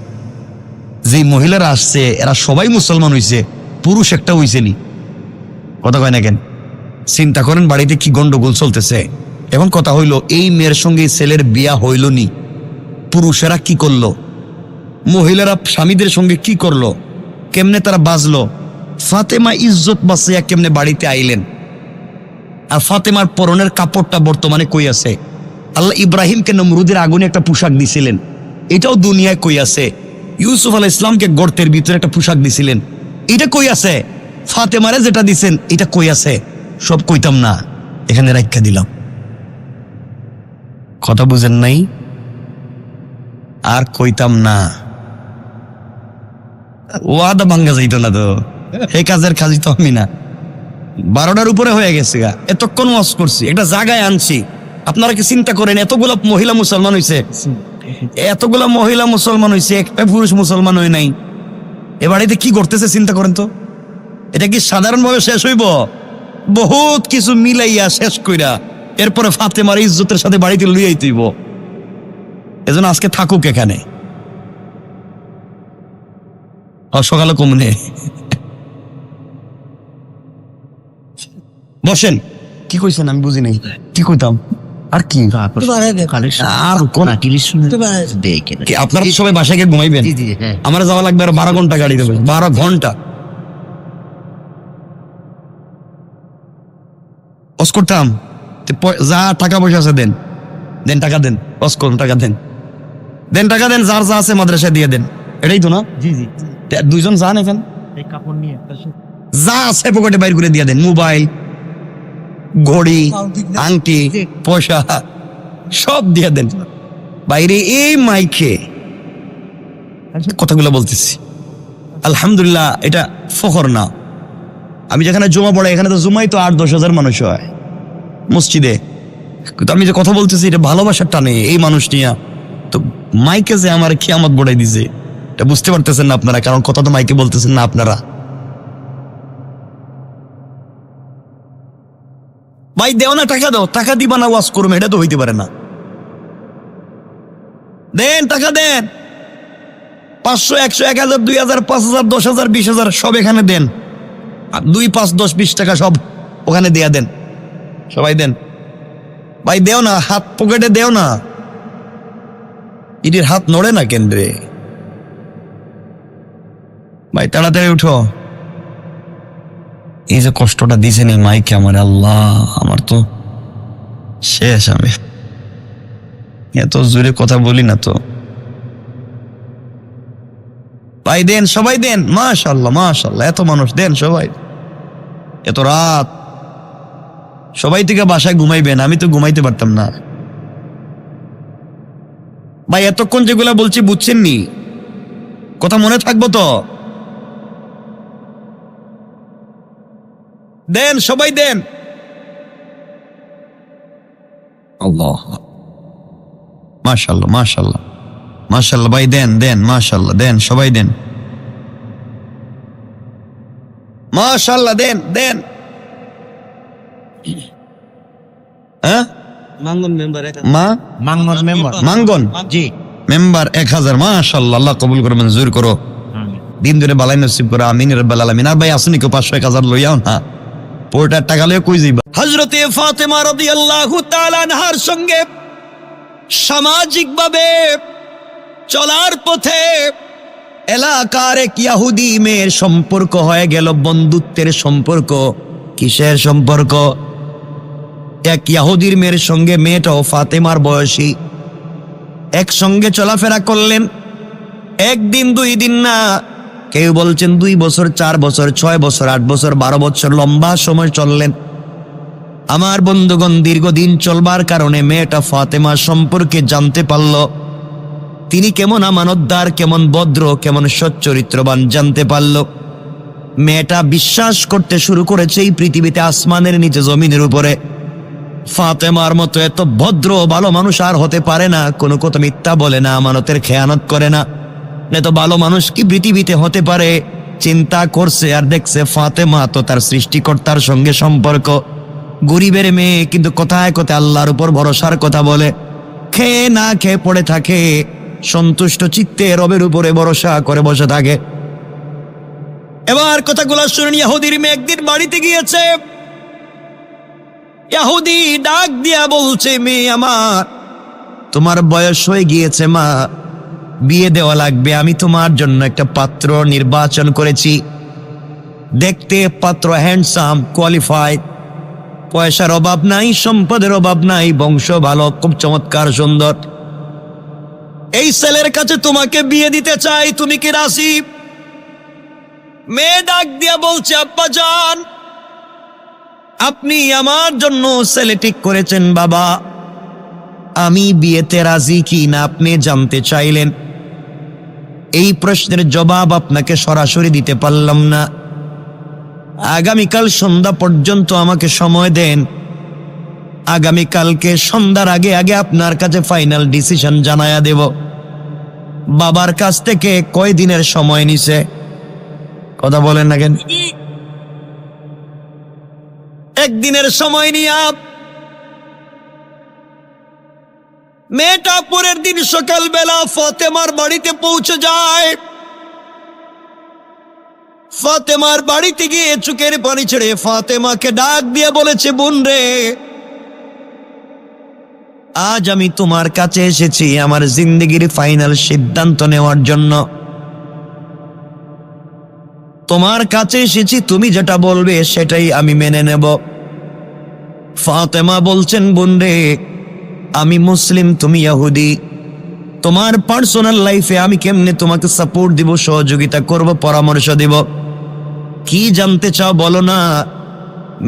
যে মহিলারা আসছে এরা সবাই মুসলমান হইছে, পুরুষ একটা হইছে নি, কথা কয় না কেন? চিন্তা করেন বাড়িতে কি গন্ডগোল চলতেছে। এখন কথা হইল, এই মেয়ের সঙ্গে ছেলের বিয়া হইল নি, পুরুষেরা কি করলো, মহিলারা স্বামীদের সঙ্গে কি করলো, কেমনে তারা বাজলো। ফাতেমা ইজ্জত বাঁচিয়া কেমনে বাড়িতে আইলেন। আর ফাতেমার পরনের কাপড়টা বর্তমানে কই আছে? আল্লাহ ইব্রাহিমকে নমরুদের আগুনে একটা পোশাক দিছিলেন, এটাও দুনিয়ায় কই আছে? ইউসুফ আলাইহিস সালামকে গর্তের ভিতরে একটা পোশাক দিছিলেন, এটা কই আছে? ফাতেমারে যেটা দিছেন এটা কই আছে? সব কইতাম না, এখানে রাখা দিলাম। কথা বুঝেন নাই? আর কইতাম না, ওয়াদা ভাঙ্গা যাইতো না তো, এই কাজের কাজই তো আমি না। 12টার উপরে হয়ে গেছে গা, এতক্ষণ ওয়াজ করছি, একটা জায়গায় আনছি। আপনারা কি চিন্তা করেন এতগুলো মহিলা মুসলমান হইছে, এতগুলো মহিলা মুসলমান হইছে, একটা পুরুষ মুসলমান হই নাই। এ বাড়িতে কি করতেছে চিন্তা করেন তো। এটা কি সাধারণভাবে শেষ হইব? বহুত কিছু মিলাইয়া শেষ কইরা এরপরে ফাতেমার ইজ্জতের সাথে বাড়িতে লইয়াই তুইব। এজন্য আজকে থাকুক এখানে, সকালে কমনে বসেন। কি কইছেন আমি বুঝি নাই, কি কইতাম? আর কি আর কোন আপনারা সবাই বাসায় গিয়ে ঘুমাইবেন? আমার যাওয়া লাগবে আর 12 ঘন্টা গাড়ি দেবে, 12 ঘন্টা অস করতাম। যা টাকা পয়সা আছে দেন, দেন টাকা দেন, অস করুন, টাকা দেন, দেন টাকা দেন, যার যা আছে মাদ্রাসায় দিয়ে দেন। এটাই তো না? জি জি। দুইজন যান এখানে, কাপড় নিয়ে যা আছে পকেটে বাইর করে দিয়ে দেন, মোবাইল, ঘড়ি, আংটি, পয়সা সব দিয়ে দেন। বাইরে এই মাইকে কথাগুলো বলতেছি, আলহামদুলিল্লাহ এটা ফখর না। আমি যেখানে জমা পড়াই এখানে তো জুমাই তো 8-10 হাজার মানুষ হয় মসজিদে, কিন্তু আমি যে কথা বলতেছি এটা ভালোবাসার টানে এই মানুষ নিয়ে। তো মাইকে যে আমার কিয়ামত বড়াই দিছে এটা বুঝতে পারতেছেন না আপনারা, কারণ কথা তো মাইকে বলতেছেন না আপনারা। ভাই দেও না, টাকা দাও, টাকা দিবা না ওয়াজ করবে, এটা তো হইতে পারে না। দেন টাকা দেন, 500, 100, 1000, 2000, 5000, 10,000, 20,000 সব এখানে দেন। 2, 5, 10, 20 টাকা সব ওখানে দেয়া দেন, সবাই দেন। ভাই দেও না, হাত পকেটে দেও না, ইডির হাত নড়ে না কেন্দ্রে। ভাই তাড়াতাড়ি উঠো। এই যে কষ্টটা দিছেন এই মাইকে আমার, আল্লাহ আমার তো শেষ। আমি এত জোরে কথা বলি না তো। ভাই দেন, সবাই দেন, মাশাআল্লাহ মাশাআল্লাহ, এত মানুষ দেন সবাই। এত রাত সবাই থেকে বাসায় ঘুমাইবেন, আমি তো ঘুমাইতে পারতাম না। ভাই এতক্ষণ যেগুলা বলছি বুঝছেন নি? কথা মনে থাকবো তো? দেন সবাই দেন। আল্লাহ মাশাআল্লাহ মাশাআল্লাহ মাশাআল্লাহ, ভাই দেন দেন, মাশাআল্লাহ দেন, সবাই দেন, মাশাআল্লাহ দেন দেন। হ্যাঁ মাঙ্গন মেম্বার, মাঙ্গন মেম্বার, মাঙ্গন জি মেম্বার 1000, মাশাআল্লাহ, আল্লাহ কবুল করে, মঞ্জুর করো, দিন ধরে বালাই নসিব করো, আমিন রাব্বাল আলামিন। আর ভাই আসুন কেউ 500, 1000 লইয়াও না, পোর্টার টাকা লইয়া কই যাইবা। হযরতে ফাতেমা রাদিয়াল্লাহু তাআলা আনহার সঙ্গে সামাজিকভাবে চলার পথে এলাকার এক ইহুদি মেয়ের সম্পর্ক হয়ে গেল, বন্ধুত্বের সম্পর্ক। কিসের সম্পর্ক? এক ইহুদির মেয়ের সঙ্গে, মেয়েটাও ফাতেমার বয়সী, একসঙ্গে চলাফেরা করলেন। একদিন 2 দিন না, কেউ বলছেন 2 বছর, 4 বছর, 6 বছর, 8 বছর, 12 বছর, লম্বা সময় চললেন। আমার বন্ধুগণ, দীর্ঘদিন চলবার কারণে মেয়েটা ফাতেমা সম্পর্কে জানতে পারল তিনি কেমন আমানতদার, কেমন ভদ্র, কেমন সচ্চরিত্রবান জানতে পারল। মেয়েটা বিশ্বাস করতে শুরু করেছে এই পৃথিবীতে আসমানের নিচে জমিনের উপরে ফাতেমার মতো এত ভদ্র ভালো মানুষ আর হতে পারে না। কোনো কথা মিথ্যা বলে না, আমানতের খেয়ানত করে না, এত ভালো মানুষ কি পৃথিবীতে হতে পারে? চিন্তা করছে আর দেখছে ফাতেমা তো তার সৃষ্টিকর্তার সঙ্গে সম্পর্ক। গরিবের মেয়ে কিন্তু কোথায় কোথায় আল্লাহর উপর ভরসার কথা বলে, খেয়ে না খেয়ে পড়ে থাকে, সন্তুষ্ট চিত্তে রবের উপরে ভরসা করে বসে থাকে। এবার কথাগুলো শুনেন। ইহুদির মেয়ে একদিন বাড়িতে গিয়েছে। ইহুদি ডাক দিয়া বলছে, মেয়ে আমার, তোমার বয়স হয়ে গিয়েছে মা, বিয়ে দেওয়া লাগবে। আমি তোমার জন্য একটা পাত্র নির্বাচন করেছি। দেখতে পাত্র হ্যান্ডসাম, কোয়ালিফাইড, পয়সার অভাব নাই, সম্পদের অভাব নাই, বংশ ভালো, খুব চমৎকার সুন্দর। এই ছেলের কাছে তোমাকে বিয়ে দিতে চাই, তুমি কি রাজি? মেয়ে ডাক দিয়া বলছে, আব্বা জান, আপনি আমার জন্য ছেলে ঠিক করেছেন বাবা, আমি বিয়েতে রাজি কি না আপনি জানতে চাইলেন। এই প্রশ্নের জবাব আপনাকে সরাসরি দিতে পারলাম না। আগামীকাল সন্ধ্যা পর্যন্ত আমাকে সময় দেন। আগামীকালকে সন্ধ্যার আগে আগে আপনার কাছে ফাইনাল ডিসিশন জানায়া দেব। বাবার কাছ থেকে কয় দিনের সময় নিছে? কথা বলেন না কেন? একদিনের সময় নিয়ে মেয়েটা পরের দিন সকালবেলা ফাতেমার বাড়িতে পৌঁছে যায়। ফাতেমার বাড়িতে গিয়ে চোখের পানি ছেড়ে ফাতেমাকে ডাক দিয়ে বলেছে, বোন রে, আজ আমি তোমার কাছে এসেছি আমার জিন্দেগির ফাইনাল সিদ্ধান্ত নেওয়ার জন্য। তোমার কাছে এসেছি, তুমি যেটা বলবে সেটাই আমি মেনে নেব। ফাতেমা বলছেন, বোন রে, আমি মুসলিম, তুমি ইহুদি, তোমার পার্সোনাল লাইফে আমি কেমনে তোমাকে সাপোর্ট দিব, সহযোগিতা করব, পরামর্শ দিব, কি জানতে চাও বলো না।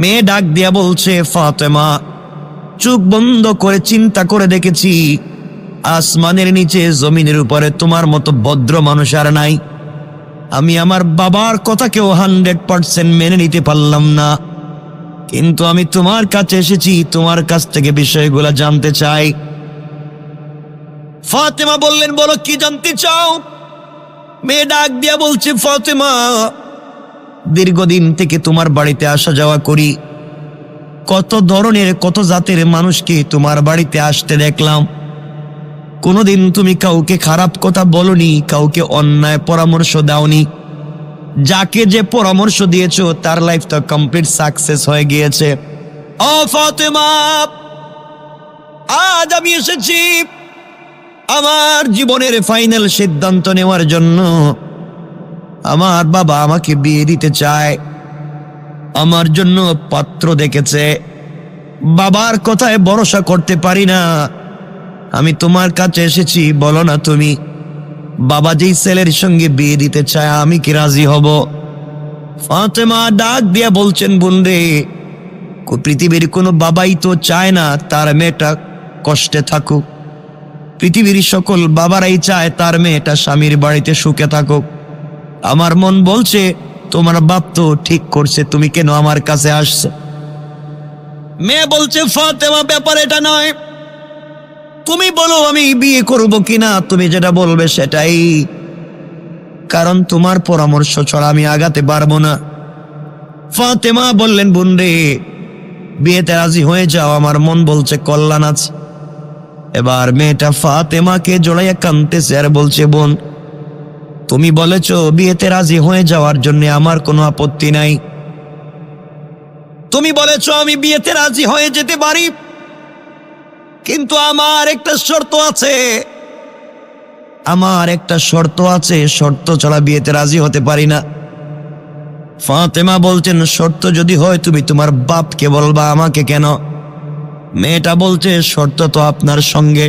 মেয়ে ডাক দিয়া বলছে, ফাতেমা, চোখ বন্ধ করে চিন্তা করে দেখেছি, আসমানের নিচে জমিনের উপরে তোমার মতো ভদ্র মানুষ আর নাই। আমি আমার বাবার কথাকেও 100% মেনে নিতে পারলাম না, কিন্তু আমি তোমার কাছে এসেছি, তোমার কাছ থেকে বিষয়গুলো জানতে চাই। ফাতেমা বললেন, বলো কি জানতে চাও? মেয়ে ডাক দিয়া বলছে, ফাতেমা, দীর্ঘদিন থেকে তোমার বাড়িতে আসা যাওয়া করি, কত ধরনের কত জাতের মানুষকে তোমার বাড়িতে আসতে দেখলাম, কোনোদিন তুমি কাউকে খারাপ কথা বলনি, কাউকে অন্যায় পরামর্শ দাওনি। যাকে যে পরামর্শ দিয়েছো তার লাইফ তো কমপ্লিট সাকসেস হয়ে গিয়েছে। ও ফাতেমা, আজ আমি এসেছি আমার জীবনের ফাইনাল সিদ্ধান্ত নেওয়ার জন্য। আমার বাবা আমাকে বিয়ে দিতে চায়, আমার জন্য পাত্র দেখেছে, বাবার কথায় ভরসা করতে পারি না। আমি তোমার কাছে এসেছি, বলো না তুমি, বাবা যেই ছেলের সঙ্গে বিয়ে দিতে চায় আমি কি রাজি হব? ফাতেমা ডাক দিয়া বলছেন, বোন রে, পৃথিবীর কোনো বাবাই তো চায় না তার মেয়েটা কষ্টে থাকুক। পৃথিবীর সকল বাবারাই চায় তার মেয়েটা স্বামীর বাড়িতে সুখে থাকুক। আমার মন বলছে তোমার বাপ তো ঠিক করছে, তুমি কেন আমার কাছে আসছো? মেয়ে বলছে, ফাতেমা, ব্যাপার এটা নয়, তুমি বলো আমি বিয়ে করব কিনা, তুমি যেটা বলবে সেটাই, কারণ তোমার পরামর্শ ছাড়া আমি আগাতে পারবো না। ফাতেমা বললেন, বোন রে, বিয়েতে রাজি হয়ে যাও, আমার মন বলছে কল্যাণ আছে। এবার মেয়েটা ফাতেমাকে জড়াইয়া কাঁদতেছে আর বলছে, বোন, তুমি বলেছো বিয়েতে রাজি হয়ে যাওয়ার জন্য, আমার কোনো আপত্তি নাই। তুমি বলেছো আমি বিয়েতে রাজি হয়ে যেতে পারি, কিন্তু আমার একটা শর্ত আছে, আমার একটা শর্ত আছে, শর্ত ছাড়া বিয়েতে রাজি হতে পারি না। ফাতেমা বলছেন, শর্ত যদি হয় তুমি তোমার বাপকে বলবা, আমাকে কেন? মেয়েটা বলছে, শর্ত তো আপনার সঙ্গে।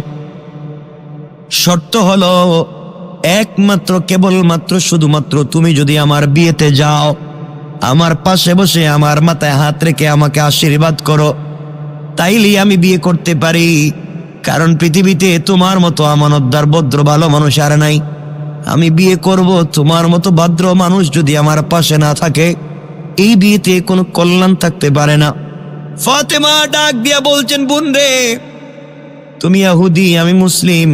শর্ত হলো একমাত্র, কেবলমাত্র, শুধুমাত্র তুমি যদি আমার বিয়েতে যাও, আমার পাশে বসে আমার মাথায় হাত রেখে আমাকে আশীর্বাদ করো, তাইলেই আমি বিয়ে করতে পারি। কারণ পৃথিবীতে তোমার মতো আমানতদার ভদ্র ভালো মানুষ আর নাই। আমি বিয়ে করব, তোমার মতো ভদ্র মানুষ যদি আমার পাশে না থাকে এই বিয়েতে কোনো কল্যাণ থাকতে পারে না। ফাতেমা ডাক দিয়া বলছেন, বোন রে, তুমি ইহুদি, আমি মুসলিম।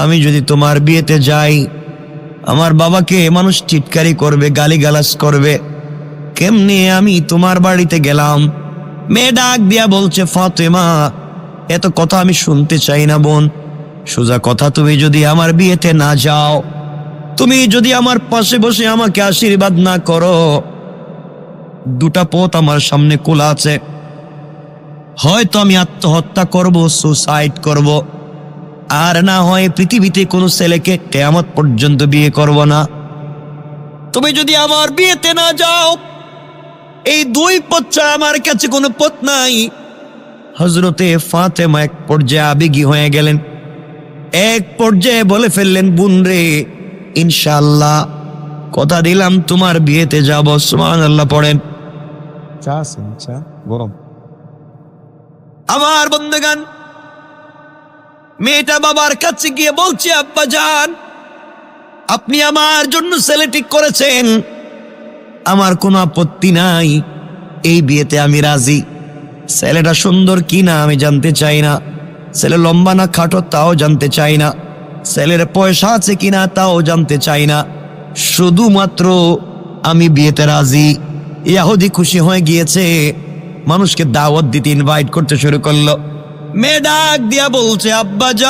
আমি যদি তোমার বিয়েতে যাই আমার বাবাকে মানুষ চিৎকারি করবে, গালিগালাজ করবে। কেমনে আমি তোমার বাড়িতে গেলাম? মেয়ে ডাক দিয়া বলছে, ফাতেমা এত কথা আমি শুনতে চাই না বোন। সোজা কথা, তুমি যদি আমার বিয়েতে না যাও, তুমি যদি আমার পাশে বসে আমাকে আশীর্বাদ না করো, দুটা পথ আমার সামনে খোলা আছে। হয়তো আমি আত্মহত্যা করব, সুসাইড করব, আর না হয় পৃথিবীতে কোনো ছেলেকে কিয়ামত পর্যন্ত বিয়ে করব না। তুমি যদি আমার বিয়েতে না যাও, এই দুই পথ ছাড়া আমার কাছে কোনো পথ নাই। হযরতে ফাতেমা এক পর্যায়ে আবেগী হয়ে গেলেন। এক পর্যায়ে বলে ফেললেন, বোন রে, ইনশাআল্লাহ কথা দিলাম তোমার বিয়েতে যাব। সুবহানাল্লাহ পড়েন। চা গরম। আমার বন্ধুগণ, মেয়েটা বাবার কাছে গিয়ে বলছে, আব্বা জান, আপনি আমার জন্য ছেলে ঠিক করেছেন, আমার কোনো আপত্তি নাই, এই বিয়েতে আমি রাজি। ছেলেটা সুন্দর কিনা আমি জানতে চাই না, ছেলে লম্বা না খাটো তাও জানতে চাই না, ছেলের পয়সা আছে কিনা তাও জানতে চাই না, শুধুমাত্র আমি বিয়েতে রাজি। ইহুদি খুশি হয়ে গিয়েছে, মানুষকে দাওয়াত দিতে ইনভাইট করতে শুরু করলো। মেয়ে ডাক দিয়া বলছে, আব্বা জান,